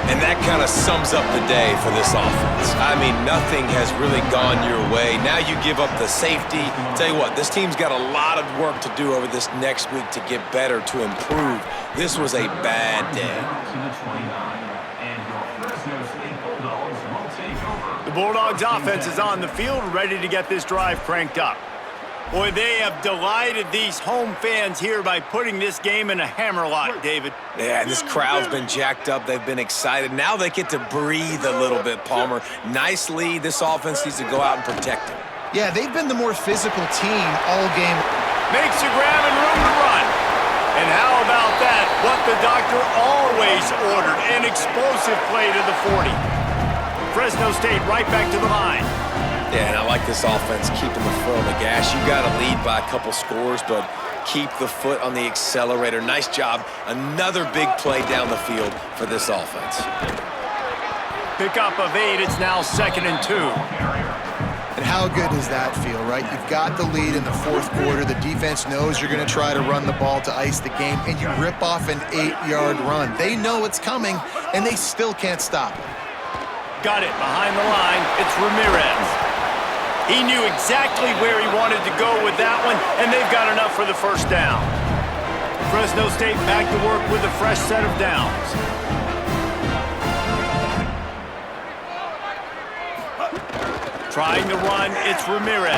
And that kind of sums up the day for this offense. I mean, nothing has really gone your way. Now you give up the safety. Tell you what, this team's got a lot of work to do over this next week to get better, to improve. This was a bad day. To the 29, and your Fresno State Bulldogs will take over. The Bulldogs offense is on the field, ready to get this drive cranked up. Boy, they have delighted these home fans here by putting this game in a hammerlock, David. Yeah, this crowd's been jacked up. They've been excited. Now they get to breathe a little bit, Palmer. Nice lead. This offense needs to go out and protect it. Yeah, they've been the more physical team all game. Makes a grab and room to run. And how about that? What the doctor always ordered, an explosive play to the 40. Fresno State right back to the line. Yeah, and I like this offense keeping the foot on the gas. You got to lead by a couple scores, but keep the foot on the accelerator. Nice job. Another big play down the field for this offense. Pickup of 8. It's now 2nd and 2. And how good does that feel, right? You've got the lead in the 4th quarter. The defense knows you're going to try to run the ball to ice the game, and you rip off an 8-yard run. They know it's coming, and they still can't stop it. Got it behind the line. It's Ramirez. He knew exactly where he wanted to go with that one, and they've got enough for the first down. Fresno State back to work with a fresh set of downs. Trying to run, it's Ramirez.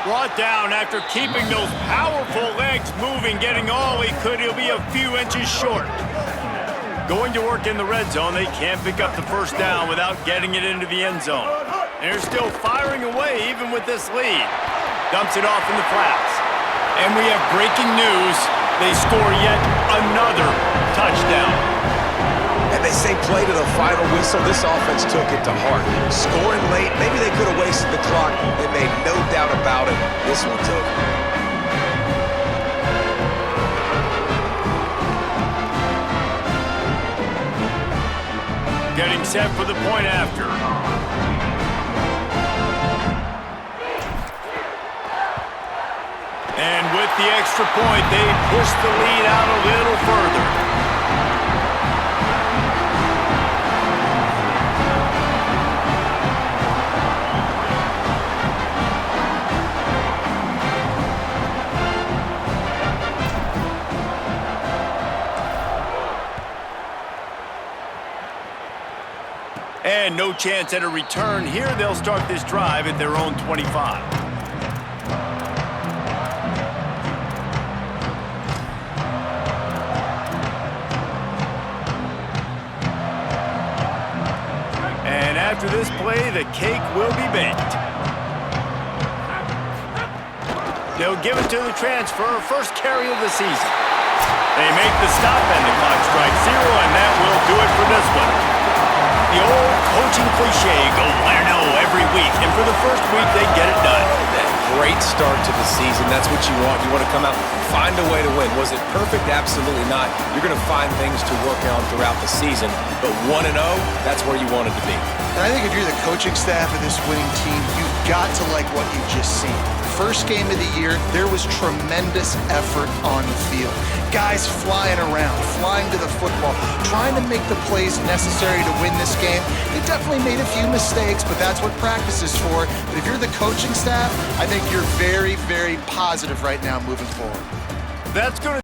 Brought down after keeping those powerful legs moving, getting all he could. He'll be a few inches short. Going to work in the red zone, they can't pick up the first down without getting it into the end zone. They're still firing away even with this lead. Dumps it off in the flats. And we have breaking news. They score yet another touchdown. And they say play to the final whistle. This offense took it to heart. Scoring late, maybe they could have wasted the clock. They made no doubt about it. This one's over. Getting set for the point after. And with the extra point, they push the lead out a little further. And no chance at a return here. They'll start this drive at their own 25. And after this play, the cake will be baked. They'll give it to the transfer, first carry of the season. They make the stop and the clock strikes 0, and that will do it for this one. The old coaching cliche, go 1-0 every week, and for the first week, they get it done. great start to the season. That's what you want. You want to come out, find a way to win. Was it perfect? Absolutely not. You're going to find things to work on throughout the season. But 1-0, that's where you wanted to be. And I think if you're the coaching staff of this winning team, you've got to like what you just seen. First game of the year, there was tremendous effort on the field. Guys flying around, flying to the football, trying to make the plays necessary to win this game. They definitely made a few mistakes, but that's what practice is for. But if you're the coaching staff, I think you're very, very positive right now moving forward. That's going to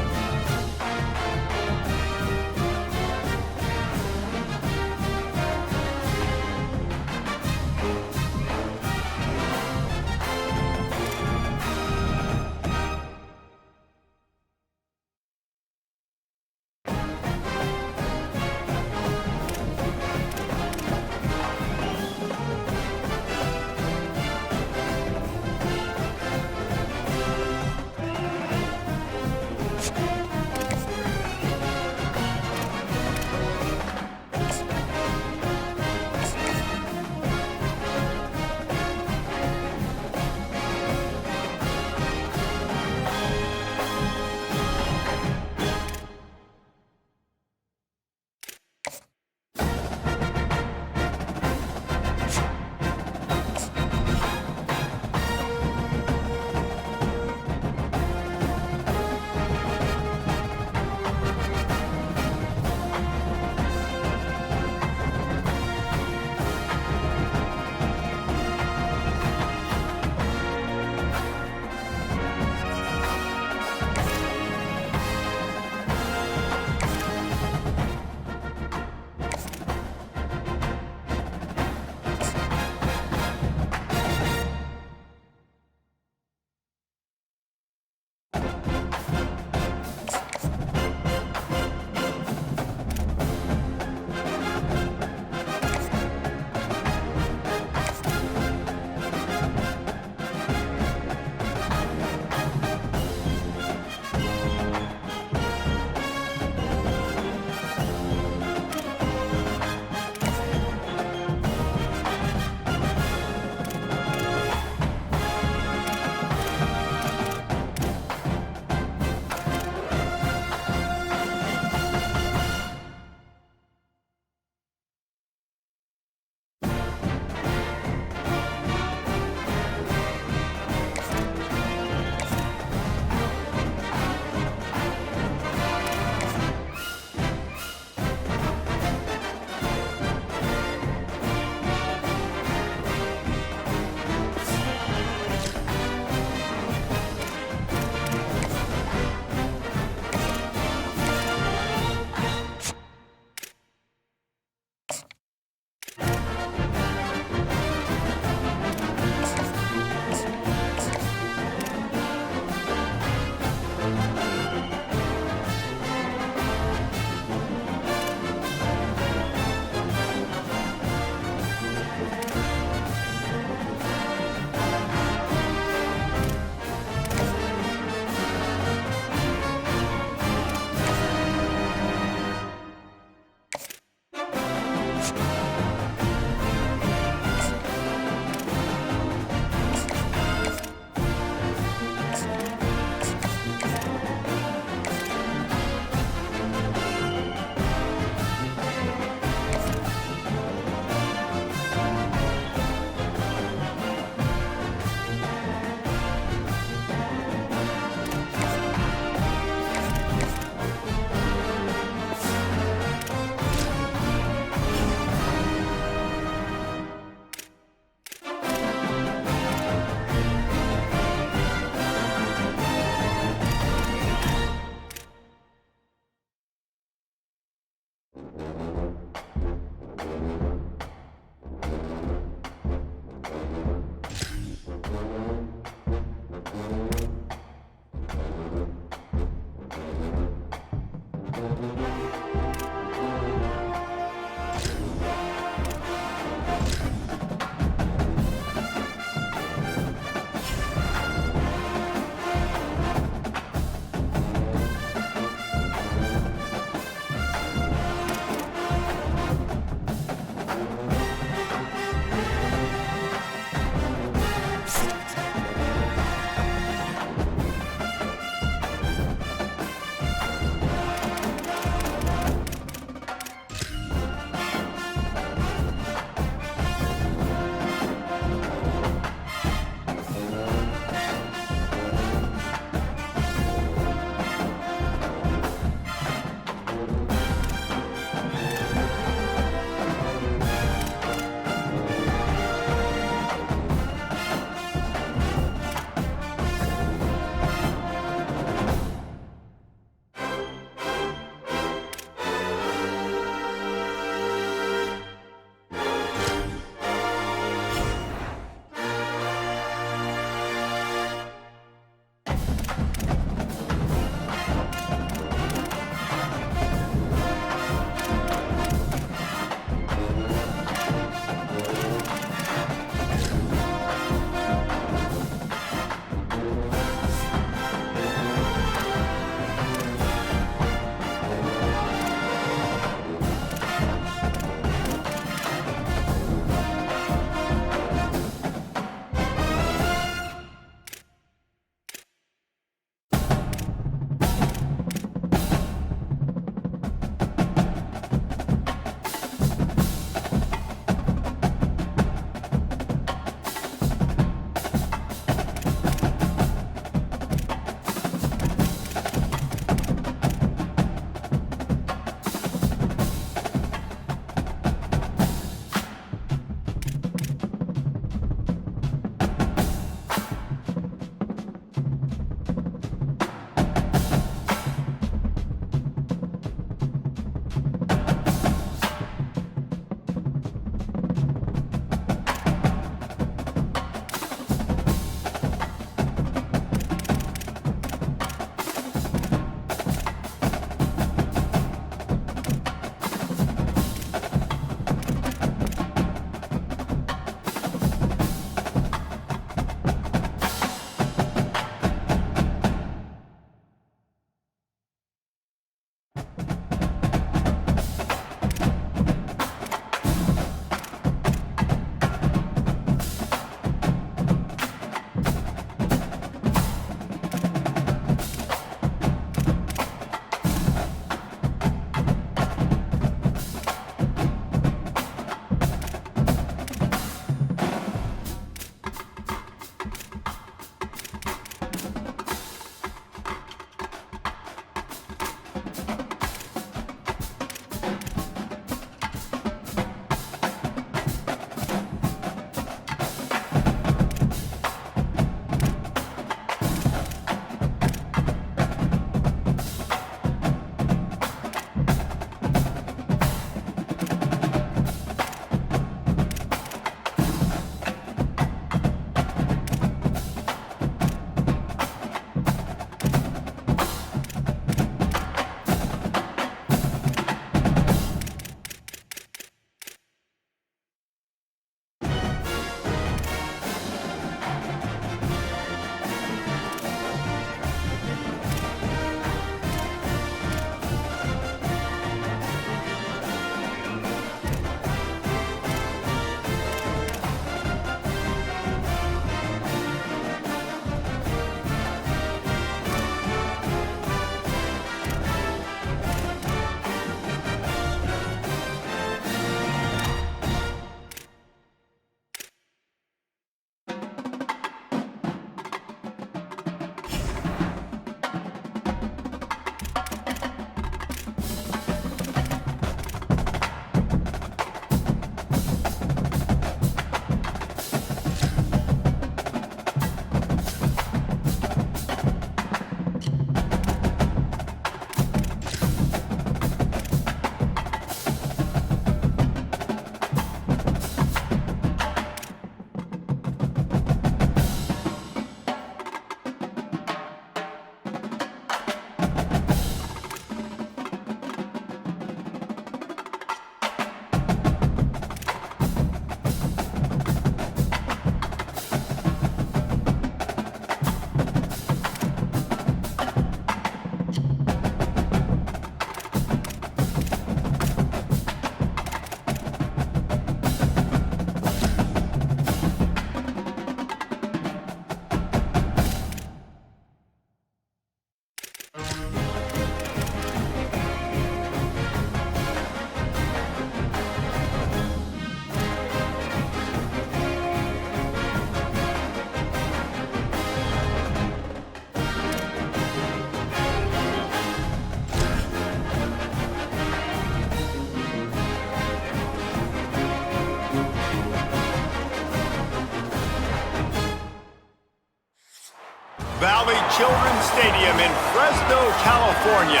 Valley Children's Stadium in Fresno, California.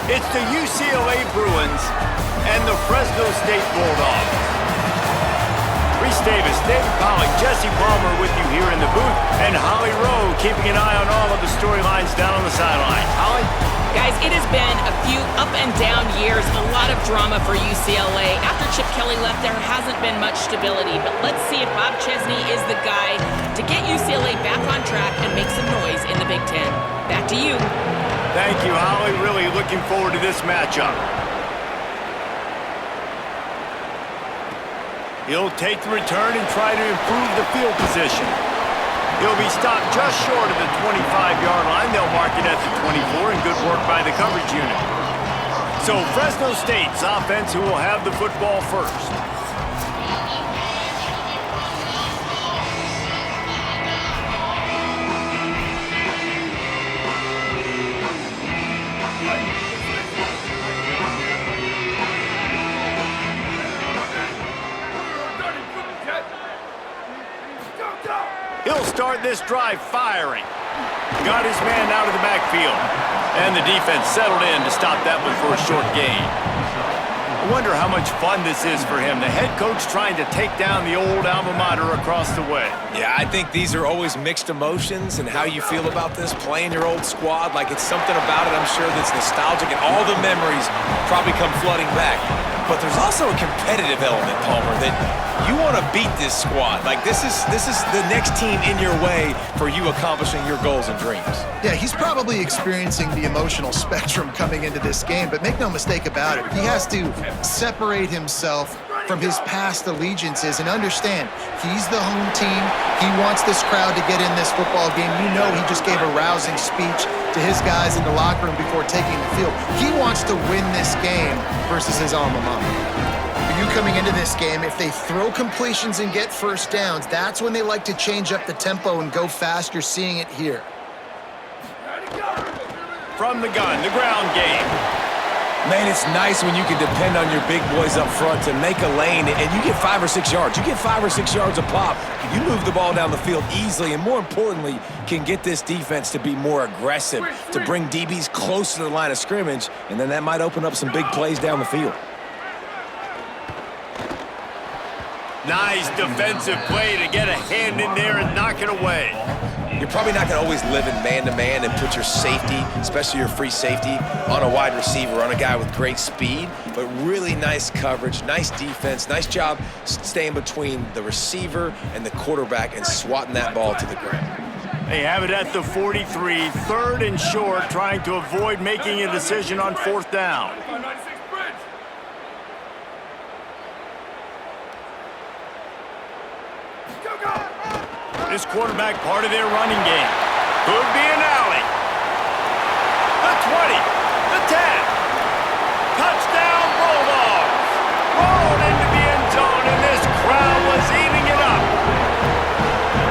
It's the UCLA Bruins and the Fresno State Bulldogs. Reese Davis, David Pollack, Jesse Palmer with you here in the booth, and Holly Rowe keeping an eye on all of the storylines down on the sideline. Holly? Guys, it has been a few up and down years, a lot of drama for UCLA. After Chip Kelly left, there hasn't been much stability, but let's see if Bob Chesney is the guy to get UCLA back on track and make some noise in the Big Ten. Back to you. Thank you, Holly. Really looking forward to this matchup. He'll take the return and try to improve the field position. He'll be stopped just short of the 25-yard line. They'll mark it at the 24, and good work by the coverage unit. So Fresno State's offense who will have the football first. He'll start this drive firing. Got his man out of the backfield. And the defense settled in to stop that one for a short gain. I wonder how much fun this is for him. The head coach trying to take down the old alma mater across the way. Yeah, I think these are always mixed emotions and how you feel about this, playing your old squad. Like, it's something about it, I'm sure, that's nostalgic, and all the memories probably come flooding back. But there's also a competitive element, Palmer, that you want to beat this squad. Like, this is the next team in your way for you accomplishing your goals and dreams. Yeah, he's probably experiencing the emotional spectrum coming into this game, but make no mistake about it, he has to separate himself from his past allegiances and understand he's the home team. He wants this crowd to get in this football game. You know, he just gave a rousing speech to his guys in the locker room before taking the field. He wants to win this game versus his alma mater. For you coming into this game, if they throw completions and get first downs, that's when they like to change up the tempo and go fast. You're seeing it here. From the gun, the ground game. Man, it's nice when you can depend on your big boys up front to make a lane, and you get 5 or 6 yards. You get 5 or 6 yards a pop. You move the ball down the field easily, and more importantly, can get this defense to be more aggressive, to bring DBs close to the line of scrimmage, and then that might open up some big plays down the field. Nice defensive play to get a hand in there and knock it away. You're probably not going to always live in man-to-man and put your safety, especially your free safety, on a wide receiver, on a guy with great speed, but really nice coverage, nice defense, nice job staying between the receiver and the quarterback and swatting that ball to the ground. They have it at the 43, third and short, trying to avoid making a decision on fourth down. This quarterback part of their running game. Could be an alley. The 20, the 10. Touchdown, Bulldogs. Rolled into the end zone, and this crowd was eating it up.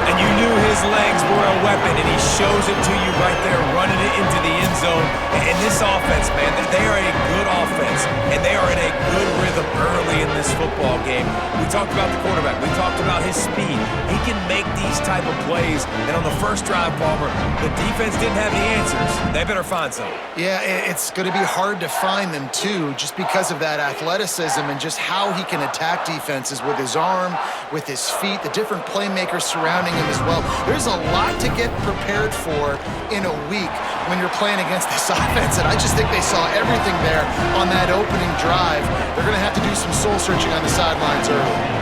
And you knew his legs were a weapon, and he shows it to you right there, running it into the end zone. And this offense, man, they are a good offense, and they are in a good rhythm early in this football game. We talked about the quarterback. We talked about his speed. He can make these type of plays. And on the first drive, Palmer, the defense didn't have the answers. They better find some. Yeah, it's going to be hard to find them, too, just because of that athleticism and just how he can attack defenses with his arm, with his feet, the different playmakers surrounding him as well. There's a lot to get prepared for in a week when you're playing against this offense, and I just think they saw everything there on that opening drive. They're going to have to do some soul-searching on the sidelines early.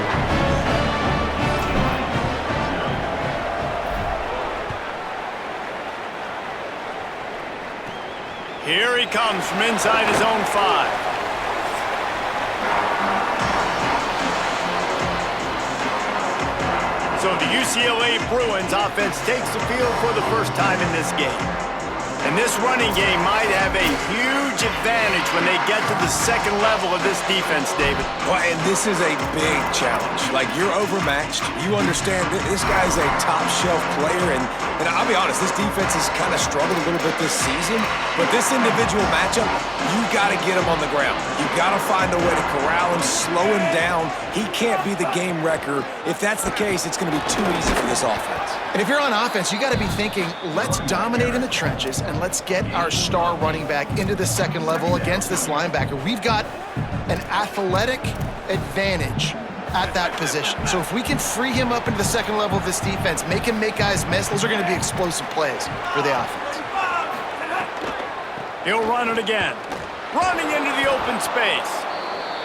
Here he comes from inside his own 5. So the UCLA Bruins offense takes the field for the first time in this game. And this running game might have a huge advantage when they get to the second level of this defense, David. Well, and this is a big challenge. Like, you're overmatched. You understand that this guy's a top-shelf player, and I'll be honest, this defense has kind of struggled a little bit this season, but this individual matchup, you got to get him on the ground. You got to find a way to corral him, slow him down. He can't be the game wrecker. If that's the case, it's going to be too easy for this offense. And if you're on offense, you got to be thinking, let's dominate in the trenches and let's get our star running back into the second level against this linebacker. We've got an athletic advantage at that position. So if we can free him up into the second level of this defense, make him make guys miss, those are going to be explosive plays for the offense. He'll run it again. Running into the open space.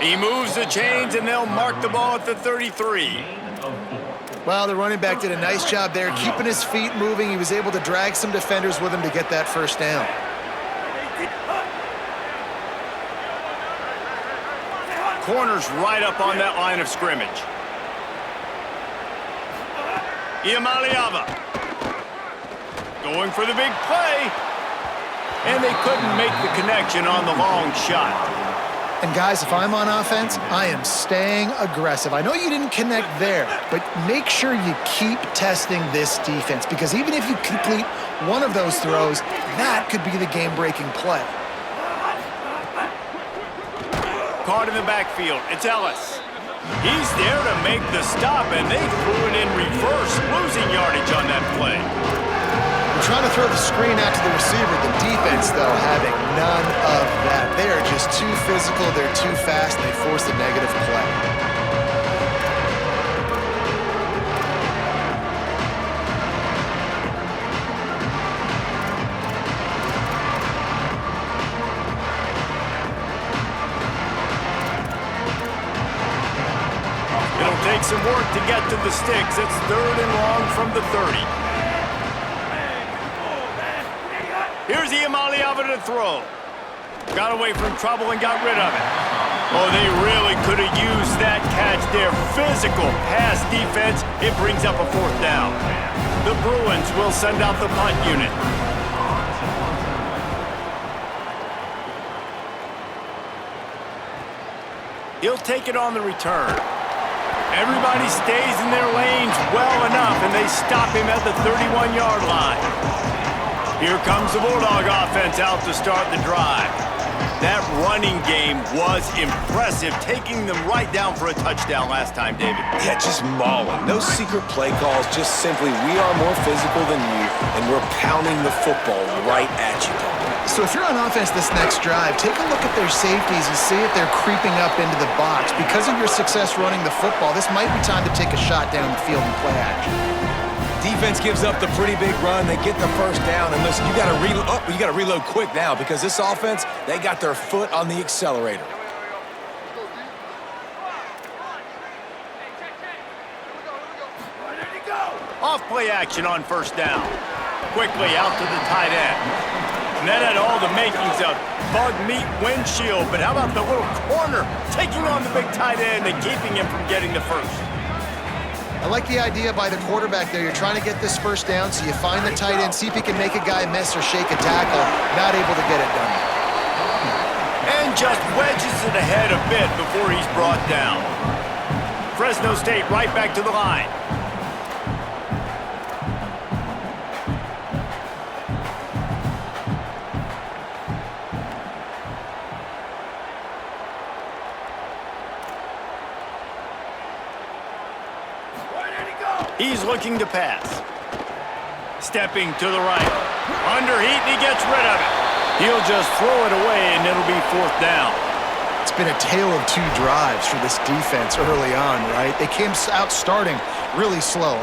He moves the chains, and they'll mark the ball at the 33. Well, the running back did a nice job there, keeping his feet moving. He was able to drag some defenders with him to get that first down. Corner's right up on that line of scrimmage. Iamaleava going for the big play. And they couldn't make the connection on the long shot. And guys, if I'm on offense, I am staying aggressive. I know you didn't connect there, but make sure you keep testing this defense, because even if you complete one of those throws, that could be the game-breaking play. Caught in the backfield. It's Ellis. He's there to make the stop, and they threw it in reverse, losing yardage on that play. We're trying to throw the screen out to the receiver. The defense, though, having none of that. They are just too physical, they're too fast, and they force the negative play. It'll take some work to get to the sticks. It's 3rd and long from the 30. Here's Iamaleava to throw. Got away from trouble and got rid of it. Oh, they really could have used that catch there. Physical pass defense. It brings up a 4th down. The Bruins will send out the punt unit. He'll take it on the return. Everybody stays in their lanes well enough, and they stop him at the 31-yard line. Here comes the Bulldog offense out to start the drive. That running game was impressive, taking them right down for a touchdown last time, David. Yeah, just mauling. No secret play calls, just simply we are more physical than you, and we're pounding the football right at you. So if you're on offense this next drive, take a look at their safeties and see if they're creeping up into the box. Because of your success running the football, this might be time to take a shot down the field and play action. Defense gives up the pretty big run. They get the first down, and listen, you got to reload quick now, because this offense, they got their foot on the accelerator. Off play action on 1st down. Quickly out to the tight end. And that had all the makings of bug meat windshield, but how about the little corner taking on the big tight end and keeping him from getting the first? I like the idea by the quarterback there. You're trying to get this first down, so you find the tight end, see if he can make a guy miss or shake a tackle. Not able to get it done. And just wedges it ahead a bit before he's brought down. Fresno State right back to the line. He's looking to pass. Stepping to the right. Under heat, and he gets rid of it. He'll just throw it away, and it'll be 4th down. It's been a tale of 2 drives for this defense early on, right? They came out starting really slow.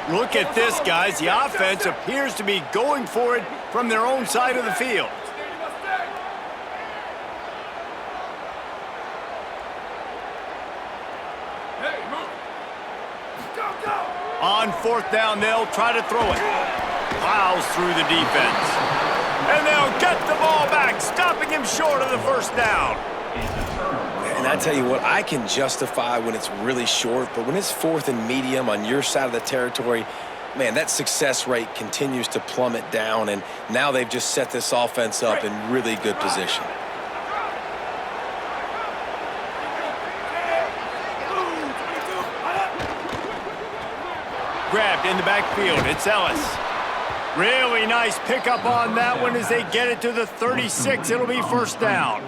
Look at this, guys. The offense appears to be going for it from their own side of the field. On 4th down, they'll try to throw it. Plows through the defense. And they'll get the ball back, stopping him short of the 1st down. And I tell you what, I can justify when it's really short, but when it's 4th and medium on your side of the territory, Man, that success rate continues to plummet down, and now they've just set this offense up in really good position. Grabbed in the backfield. It's Ellis. Really nice pickup on that one as they get it to the 36. It'll be first down.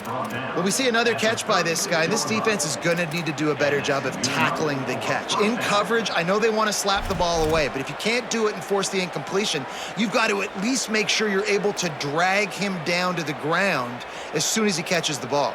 Well, we see another catch by this guy. This defense is going to need to do a better job of tackling the catch. In coverage, I know they want to slap the ball away, but if you can't do it and force the incompletion, you've got to at least make sure you're able to drag him down to the ground as soon as he catches the ball.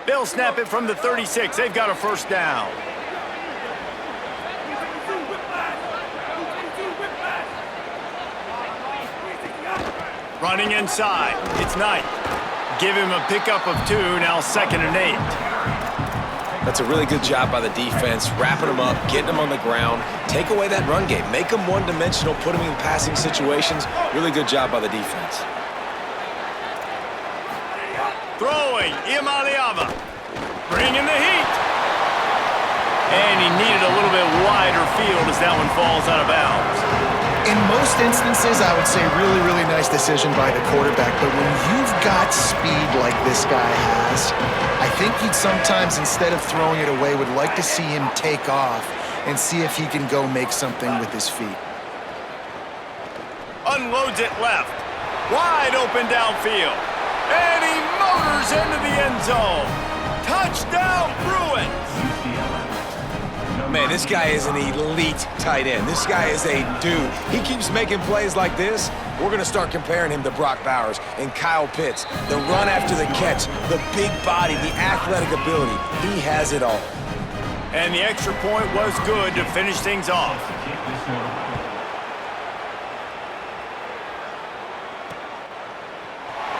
They'll snap it from the 36. They've got a first down. Running inside. It's Knight. Give him a pickup of 2, now 2nd and 8. That's a really good job by the defense, wrapping them up, getting them on the ground, take away that run game, make them one-dimensional, put them in passing situations. Really good job by the defense. Throwing, Iamaleava. Bringing the heat. And he needed a little bit wider field as that one falls out of bounds. In most instances, I would say really, really nice decision by the quarterback, but when you've got speed like this guy has, I think he'd sometimes, instead of throwing it away, would like to see him take off and see if he can go make something with his feet. Unloads it left. Wide open downfield. And he motors into the end zone. Touchdown, Bruins! Man, this guy is an elite tight end. This guy is a dude. He keeps making plays like this. We're going to start comparing him to Brock Bowers and Kyle Pitts. The run after the catch, the big body, the athletic ability. He has it all. And the extra point was good to finish things off.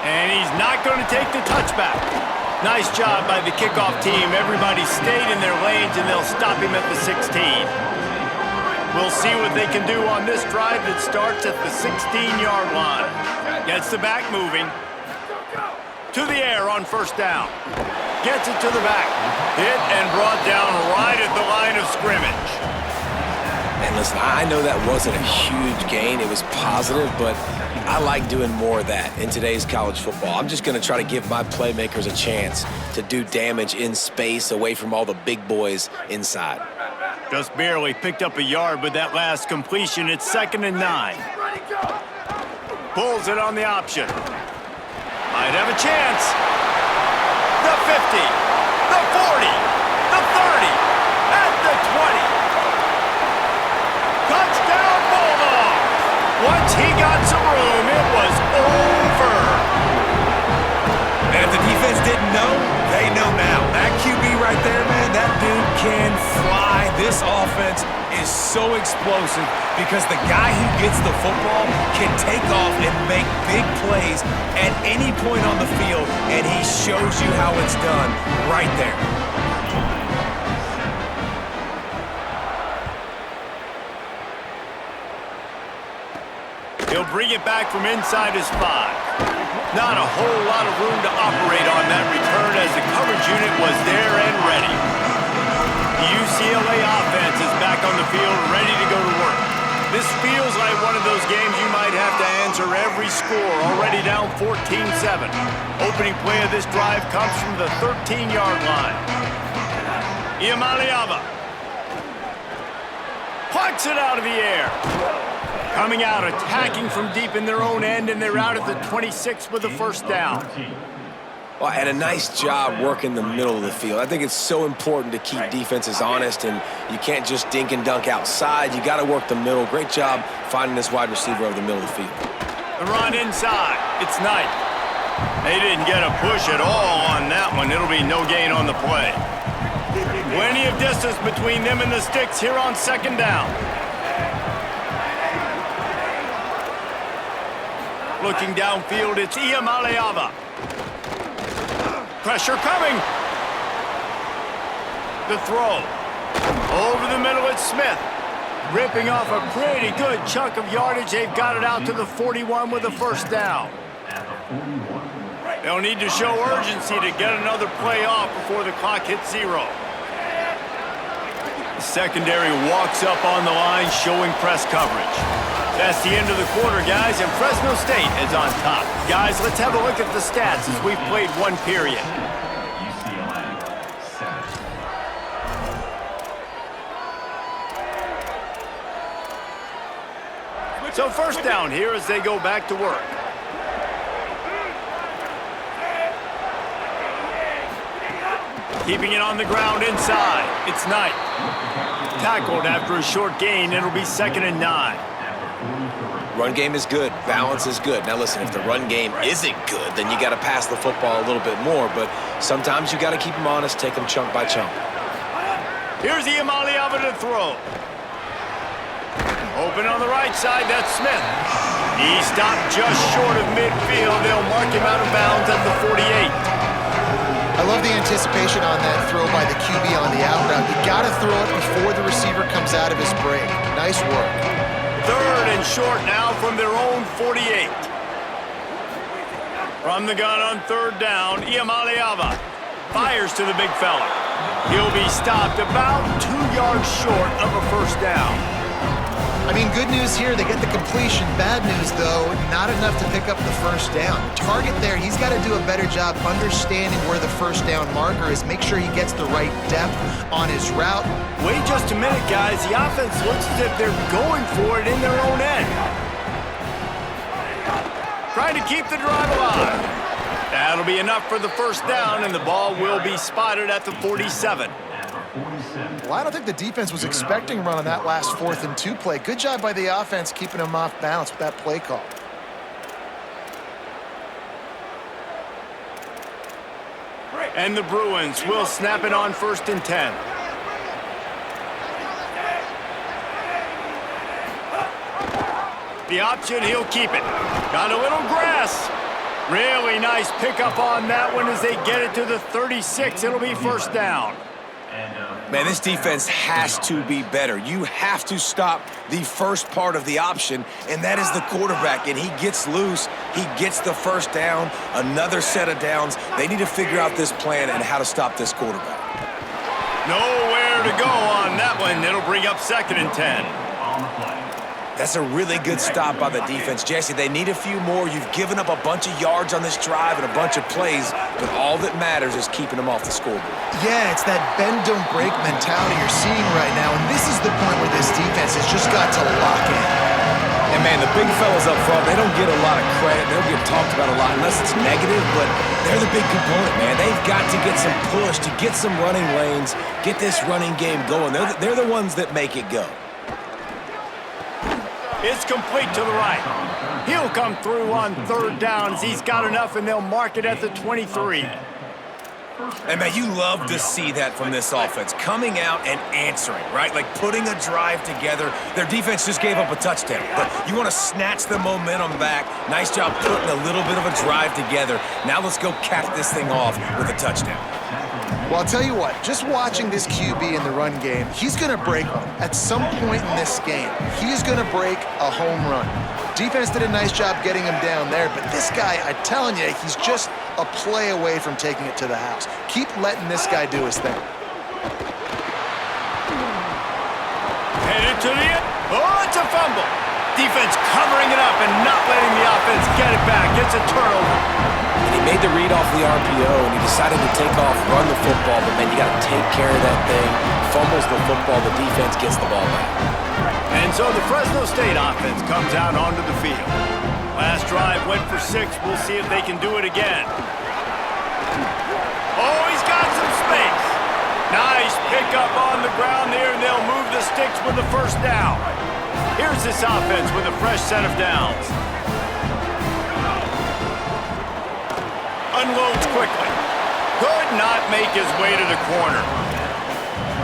And he's not going to take the touchback. Nice job by the kickoff team. Everybody stayed in their lanes, and they'll stop him at the 16. We'll see what they can do on this drive that starts at the 16-yard line. Gets the back moving. To the air on first down. Gets it to the back. Hit and brought down right at the line of scrimmage. And listen, I know that wasn't a huge gain. It was positive, but I like doing more of that in today's college football. I'm just going to try to give my playmakers a chance to do damage in space away from all the big boys inside. Just barely picked up a yard with that last completion. It's 2nd and 9. Pulls it on the option. Might have a chance. The 50, the 40, the 30, at the 20. Touchdown, Bulldogs! Once he got some room, it was over. And if the defense didn't know, they know now. That QB right there, man, that dude can fly. This offense is so explosive because the guy who gets the football can take off and make big plays at any point on the field, and he shows you how it's done right there. He'll bring it back from inside his 5. Not a whole lot of room to operate on that return as the coverage unit was there and ready. The UCLA offense is back on the field, ready to go to work. This feels like one of those games you might have to answer every score, already down 14-7. Opening play of this drive comes from the 13-yard line. Iamaleava plucks it out of the air. Coming out, attacking from deep in their own end, and they're out at the 26 with the first down. Well, and a nice job working the middle of the field. I think it's so important to keep defenses honest, and you can't just dink and dunk outside. You got to work the middle. Great job finding this wide receiver over the middle of the field. The run inside. It's Knight. They didn't get a push at all on that one. It'll be no gain on the play. Plenty of distance between them and the sticks here on second down. Looking downfield, it's Iamaleava. Pressure coming. The throw. Over the middle, it's Smith. Ripping off a pretty good chunk of yardage. They've got it out to the 41 with a first down. They'll need to show urgency to get another play off before the clock hits 0. The secondary walks up on the line, showing press coverage. That's the end of the quarter, guys, and Fresno State is on top. Guys, let's have a look at the stats as we've played one period. So first down here as they go back to work. Keeping it on the ground inside. It's Knight. Tackled after a short gain. It'll be 2nd and 9. Run game is good. Balance is good. Now listen, if the run game isn't good, then you got to pass the football a little bit more. But sometimes you got to keep them honest, take them chunk by chunk. Here's Iamaleava to throw. Open on the right side, that's Smith. He stopped just short of midfield. They'll mark him out of bounds at the 48. I love the anticipation on that throw by the QB on the out route. You got to throw it before the receiver comes out of his break. Nice work. 3rd and short now from their own 48. From the gun on 3rd down, Iamaleava fires to the big fella. He'll be stopped about 2 yards short of a first down. I mean, good news here, they get the completion. Bad news, though, not enough to pick up the first down. The target there, he's got to do a better job understanding where the first down marker is, make sure he gets the right depth on his route. Wait just a minute, guys. The offense looks as if they're going for it in their own end. Trying to keep the drive alive. That'll be enough for the first down, and the ball will be spotted at the 47. Well, I don't think the defense was expecting a run on that last 4th and 2 play. Good job by the offense keeping them off balance with that play call. And the Bruins will snap it on 1st and 10. The option, he'll keep it. Got a little grass. Really nice pickup on that one as they get it to the 36. It'll be first down. Man, this defense has to be better. You have to stop the first part of the option, and that is the quarterback. And he gets loose. He gets the first down, another set of downs. They need to figure out this plan and how to stop this quarterback. Nowhere to go on that one. It'll bring up 2nd and 10. That's a really good stop by the defense. Jesse, they need a few more. You've given up a bunch of yards on this drive and a bunch of plays, but all that matters is keeping them off the scoreboard. Yeah, it's that bend, don't break mentality you're seeing right now, and this is the point where this defense has just got to lock in. And, man, the big fellas up front, they don't get a lot of credit. They don't get talked about a lot unless it's negative, but they're the big component, man. They've got to get some push, to get some running lanes, get this running game going. They're the ones that make it go. It's complete to the right. He'll come through on 3rd down as he's got enough, and they'll mark it at the 23. And, man, you love to see that from this offense, coming out and answering, right? Like putting a drive together. Their defense just gave up a touchdown, but you want to snatch the momentum back. Nice job putting a little bit of a drive together. Now let's go cap this thing off with a touchdown. Well, I'll tell you what, just watching this QB in the run game, he's going to break one. At some point in this game, he's going to break a home run. Defense did a nice job getting him down there, but this guy, I'm telling you, he's just a play away from taking it to the house. Keep letting this guy do his thing. Headed to the end. Oh, it's a fumble. Defense covering it up and not letting the offense get it back. It's a turnover. And he made the read off the RPO, and he decided to take off, run the football, but, man, you got to take care of that thing. Fumbles the football, the defense gets the ball back. And so the Fresno State offense comes out onto the field. Last drive went for 6. We'll see if they can do it again. Oh, he's got some space. Nice pickup on the ground there, and they'll move the sticks with the first down. Here's this offense with a fresh set of downs. Unloads quickly. Could not make his way to the corner.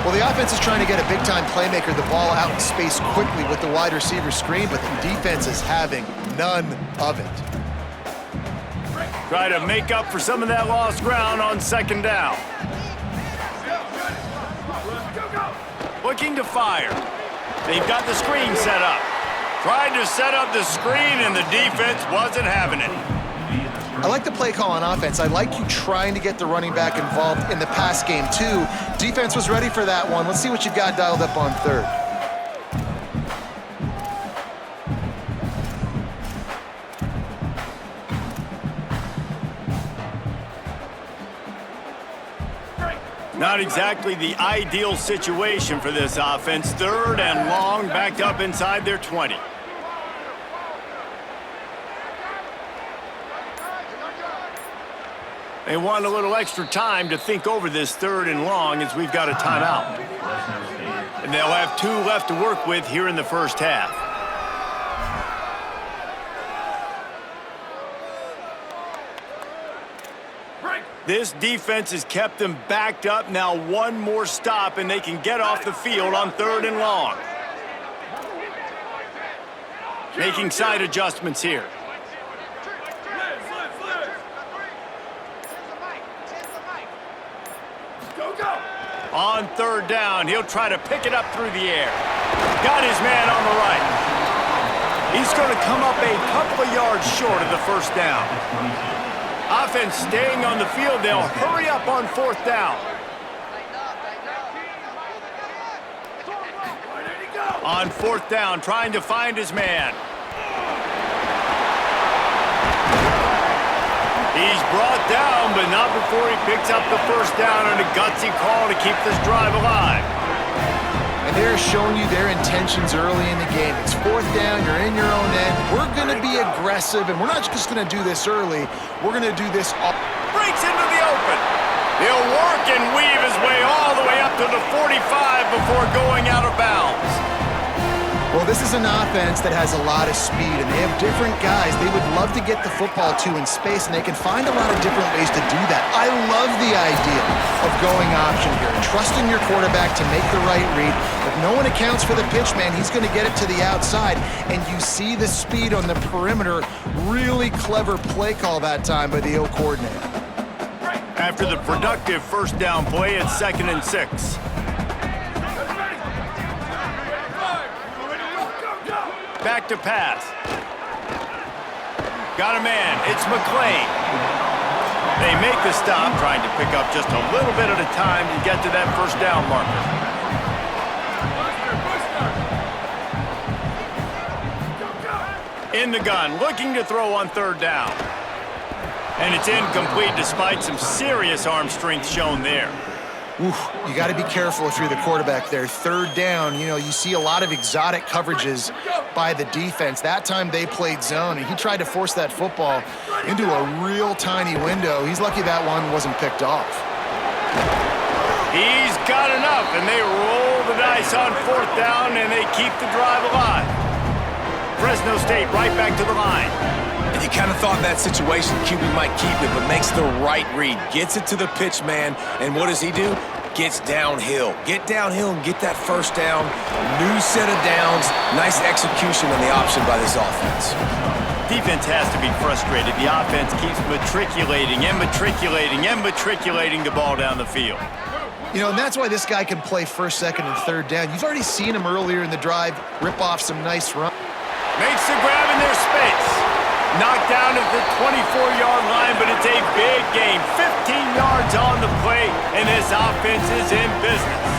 Well, the offense is trying to get a big-time playmaker the ball out in space quickly with the wide receiver screen, but the defense is having none of it. Try to make up for some of that lost ground on second down. Looking to fire. They've got the screen set up. Tried to set up the screen, and the defense wasn't having it. I like the play call on offense. I like you trying to get the running back involved in the pass game, too. Defense was ready for that one. Let's see what you got dialed up on third. Not exactly the ideal situation for this offense. Third and long, backed up inside their 20. They want a little extra time to think over this third and long as we've got a timeout. And they'll have 2 left to work with here in the first half. This defense has kept them backed up. Now one more stop, and they can get off the field on third and long. Making side adjustments here. On third down, he'll try to pick it up through the air. Got his man on the right. He's going to come up a couple of yards short of the first down. Offense staying on the field. They'll hurry up on fourth down. On fourth down, trying to find his man. He's brought down, but not before he picks up the first down on a gutsy call to keep this drive alive. And they're showing you their intentions early in the game. It's fourth down, you're in your own end. We're going to be aggressive, and we're not just going to do this early. We're going to do this all. Breaks into the open. He'll work and weave his way all the way up to the 45 before going out of bounds. Well, this is an offense that has a lot of speed, and they have different guys they would love to get the football to in space, and they can find a lot of different ways to do that. I love the idea of going option here, trusting your quarterback to make the right read. If no one accounts for the pitch, man, he's going to get it to the outside, and you see the speed on the perimeter. Really clever play call that time by the O coordinator. After the productive first down play, it's 2nd and 6. Back to pass. Got a man. It's McClain. They make the stop, trying to pick up just a little bit at a time to get to that first down marker. In the gun, looking to throw on third down. And it's incomplete despite some serious arm strength shown there. Oof, you got to be careful if you're the quarterback there. Third down, you see a lot of exotic coverages by the defense. That time they played zone, and he tried to force that football into a real tiny window. He's lucky that one wasn't picked off. He's got enough, and they roll the dice on fourth down, and they keep the drive alive. Fresno State right back to the line. And you kind of thought in that situation QB might keep it, but makes the right read. Gets it to the pitch man, and what does he do? Gets downhill. Get downhill and get that first down. New set of downs. Nice execution on the option by this offense. Defense has to be frustrated. The offense keeps matriculating and matriculating and matriculating the ball down the field. And that's why this guy can play first, second, and third down. You've already seen him earlier in the drive rip off some nice runs. Makes the grab in their space. Knocked down at the 24-yard line, but it's a big gain. 15 yards on the play, and this offense is in business.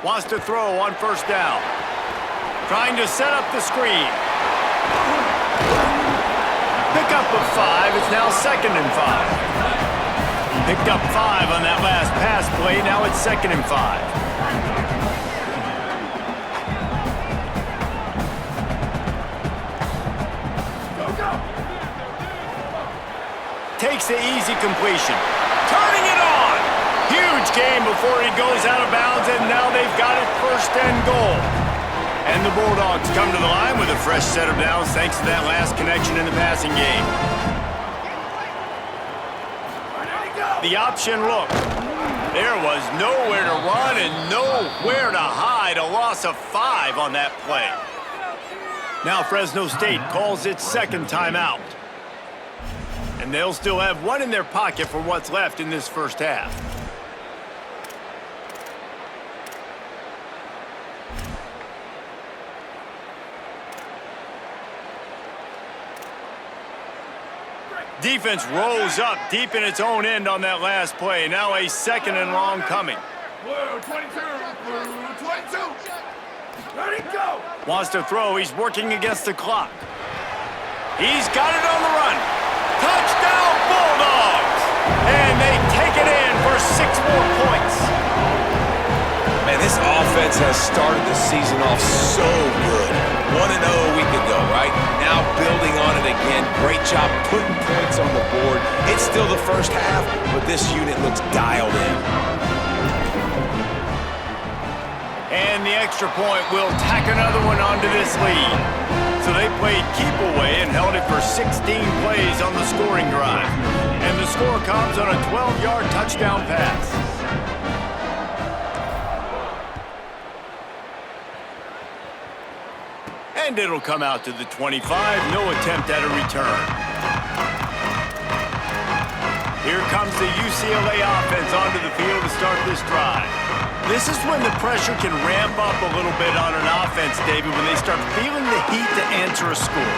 Wants to throw on first down. Trying to set up the screen. Pick up of 5. It's now 2nd and 5. Picked up 5 on that last pass play. Now it's 2nd and 5. makes the easy completion. Turning it on. Huge gain before he goes out of bounds, and now they've got it 1st and goal. And the Bulldogs come to the line with a fresh set of downs thanks to that last connection in the passing game. The option look. There was nowhere to run and nowhere to hide. A loss of 5 on that play. Now Fresno State calls its 2nd timeout. And they'll still have 1 in their pocket for what's left in this 1st half. Defense rolls up deep in its own end on that last play. Now a 2nd and long coming. Blue 22, blue 22. Ready, go. Wants to throw. He's working against the clock. He's got it on the run. Touchdown, Bulldogs! And they take it in for 6 more points. Man, this offense has started the season off so good. 1-0 a week ago, right? Now building on it again. Great job putting points on the board. It's still the 1st half, but this unit looks dialed in. And the extra point will tack another one onto this lead. So they played keep away and held it for 16 plays on the scoring drive. And the score comes on a 12-yard touchdown pass. And it'll come out to the 25. No attempt at a return. Here comes the UCLA offense onto the field to start this drive. This is when the pressure can ramp up a little bit on an offense, David, when they start feeling the heat to answer a score.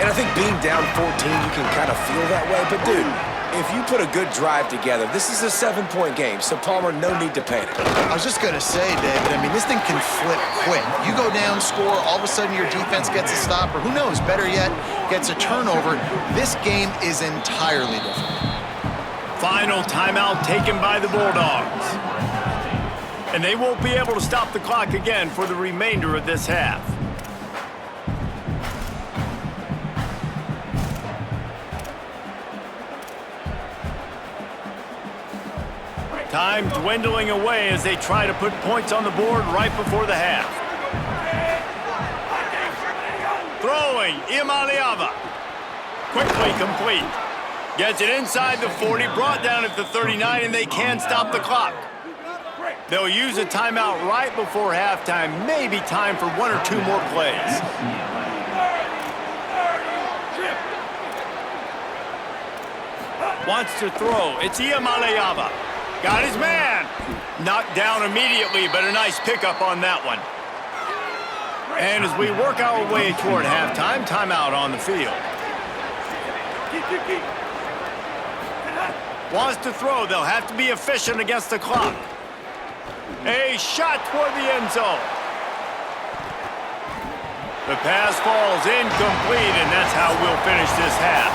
And I think being down 14, you can kind of feel that way. But, dude, if you put a good drive together, this is a 7-point game. So, Palmer, no need to panic. I was just going to say, David, I mean, this thing can flip quick. You go down, score, all of a sudden your defense gets a stop, or who knows, better yet, gets a turnover. This game is entirely different. Final timeout taken by the Bulldogs. And they won't be able to stop the clock again for the remainder of this half. Time dwindling away as they try to put points on the board right before the half. Throwing, Imaliava. Quickly complete. Gets it inside the 40, brought down at the 39, and they can stop the clock. They'll use a timeout right before halftime. Maybe time for 1 or 2 more plays. Wants to throw. It's Iamaleava. Got his man. Knocked down immediately, but a nice pickup on that one. And as we work our way toward halftime, timeout on the field. Wants to throw. They'll have to be efficient against the clock. A shot toward the end zone. The pass falls incomplete, and that's how we'll finish this half.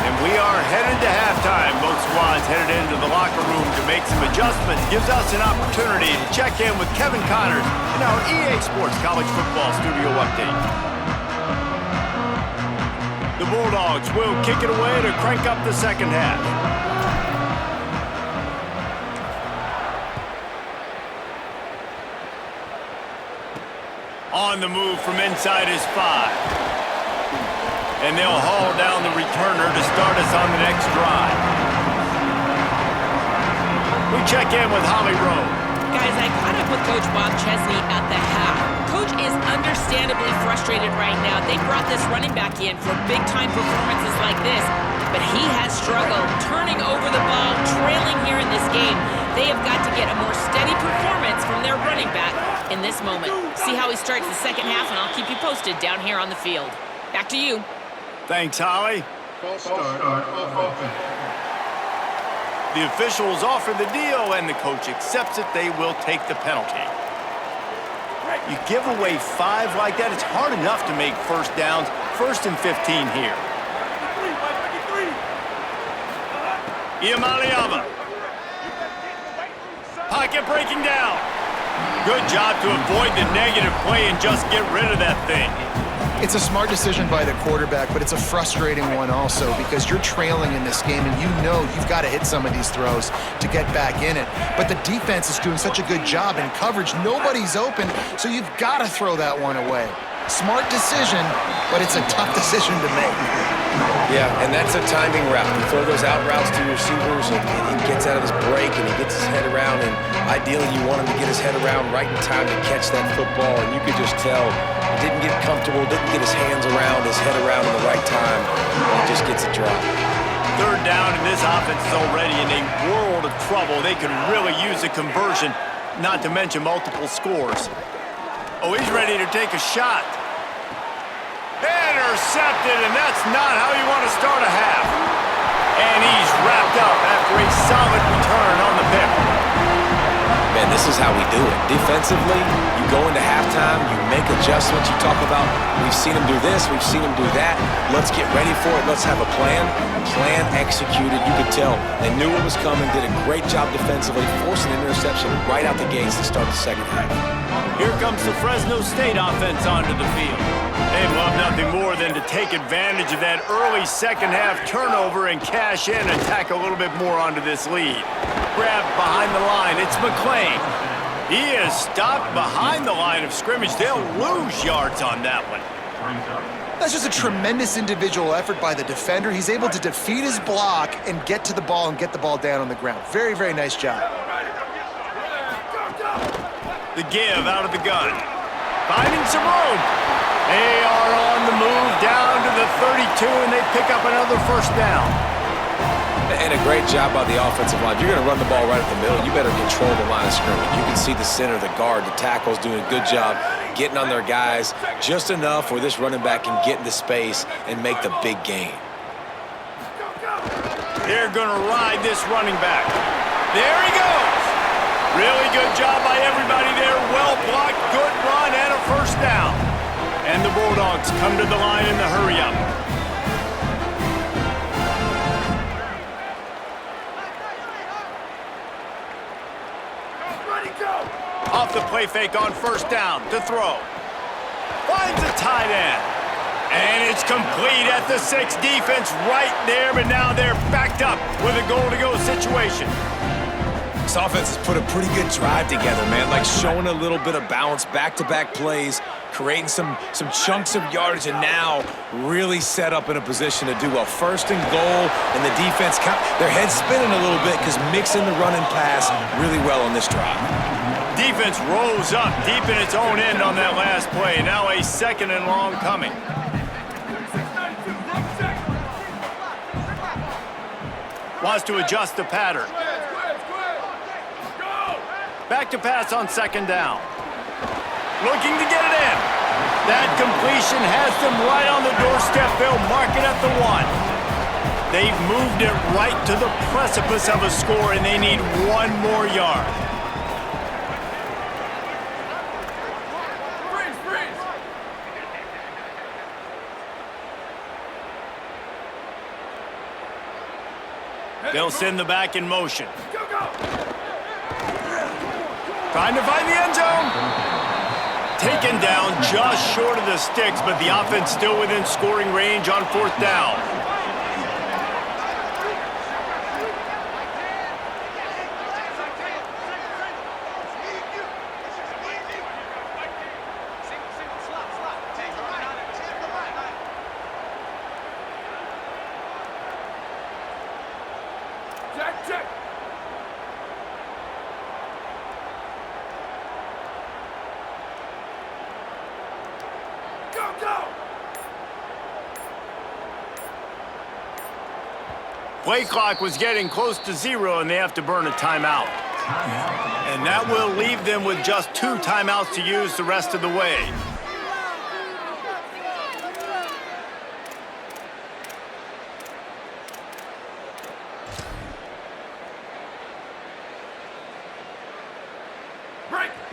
And we are headed to halftime. Both squads headed into the locker room to make some adjustments. Gives us an opportunity to check in with Kevin Connors in our EA Sports College Football Studio Update. The Bulldogs will kick it away to crank up the 2nd half. On the move from inside his 5. And they'll haul down the returner to start us on the next drive. We check in with Holly Rowe. Guys, I caught up with Coach Bob Chesney at the half. Coach is understandably frustrated right now. They brought this running back in for big-time performances like this, but he has struggled turning over the ball, trailing here in this game. They have got to get a more steady performance from their running back in this moment. See how he starts the 2nd half, and I'll keep you posted down here on the field. Back to you. Thanks, Holly. False start of offense. The officials offer the deal, and the coach accepts it. They will take the penalty. You give away 5 like that, it's hard enough to make 1st downs. 1st and 15 here. Iamaleava. Pocket breaking down. Good job to avoid the negative play and just get rid of that thing. It's a smart decision by the quarterback, but it's a frustrating one also because you're trailing in this game and you know you've got to hit some of these throws to get back in it. But the defense is doing such a good job in coverage. Nobody's open, so you've got to throw that one away. Smart decision, but it's a tough decision to make. Yeah, and that's a timing route. You throw those out routes to your receivers, and he gets out of his break, and he gets his head around, and ideally you want him to get his head around right in time to catch that football, and you could just tell he didn't get comfortable, didn't get his hands around, his head around in the right time, and he just gets it dropped. Third down, and this offense is already in a world of trouble. They could really use a conversion, not to mention multiple scores. Oh, he's ready to take a shot. Intercepted, and that's not how you want to start a half. And he's wrapped up after a solid return on the pick. Man, this is how we do it. Defensively, you go into halftime, you make adjustments. You talk about, we've seen him do this, we've seen him do that. Let's get ready for it. Let's have a plan. Plan executed. You could tell they knew it was coming, did a great job defensively, forcing an interception right out the gates to start the second half. Here comes the Fresno State offense onto the field. They'd love nothing more than to take advantage of that early second-half turnover and cash in and tack a little bit more onto this lead. Grab behind the line. It's McClain. He is stopped behind the line of scrimmage. They'll lose yards on that one. That's just a tremendous individual effort by the defender. He's able to defeat his block and get to the ball and get the ball down on the ground. Very, very nice job. The give out of the gun. Finding some room. They are on the move down to the 32, and they pick up another first down. And a great job by the offensive line. If you're going to run the ball right up the middle, you better control the line of scrimmage. You can see the center, the guard, the tackles doing a good job getting on their guys just enough where this running back can get into space and make the big gain. They're going to ride this running back. There he goes. Really good job by everybody there. Well blocked, good run, and a first down. And the Bulldogs come to the line in the hurry-up. Off the play fake on first down to throw. Finds a tight end. And it's complete at the 6. Defense right there, but now they're backed up with a goal-to-go situation. This offense has put a pretty good drive together, man, like showing a little bit of balance, back-to-back plays, creating some chunks of yardage, and now really set up in a position to do well. First and goal, and the defense, their head's spinning a little bit because mixing the run and pass really well on this drive. Defense rose up deep in its own end on that last play. Now a second and long coming. Wants to adjust the pattern. Back to pass on second down. Looking to get it in. That completion has them right on the doorstep. They'll mark it at the 1. They've moved it right to the precipice of a score, and they need one more yard. They'll send the back in motion. Trying to find the end zone. Taken down just short of the sticks, but the offense still within scoring range on fourth down. Check. Go! Play clock was getting close to 0, and they have to burn a timeout. And that will leave them with just 2 timeouts to use the rest of the way.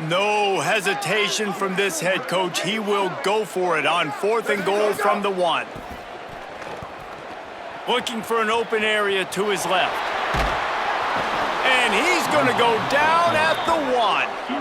No hesitation from this head coach. He will go for it on fourth and goal from the 1. Looking for an open area to his left. And he's going to go down at the 1.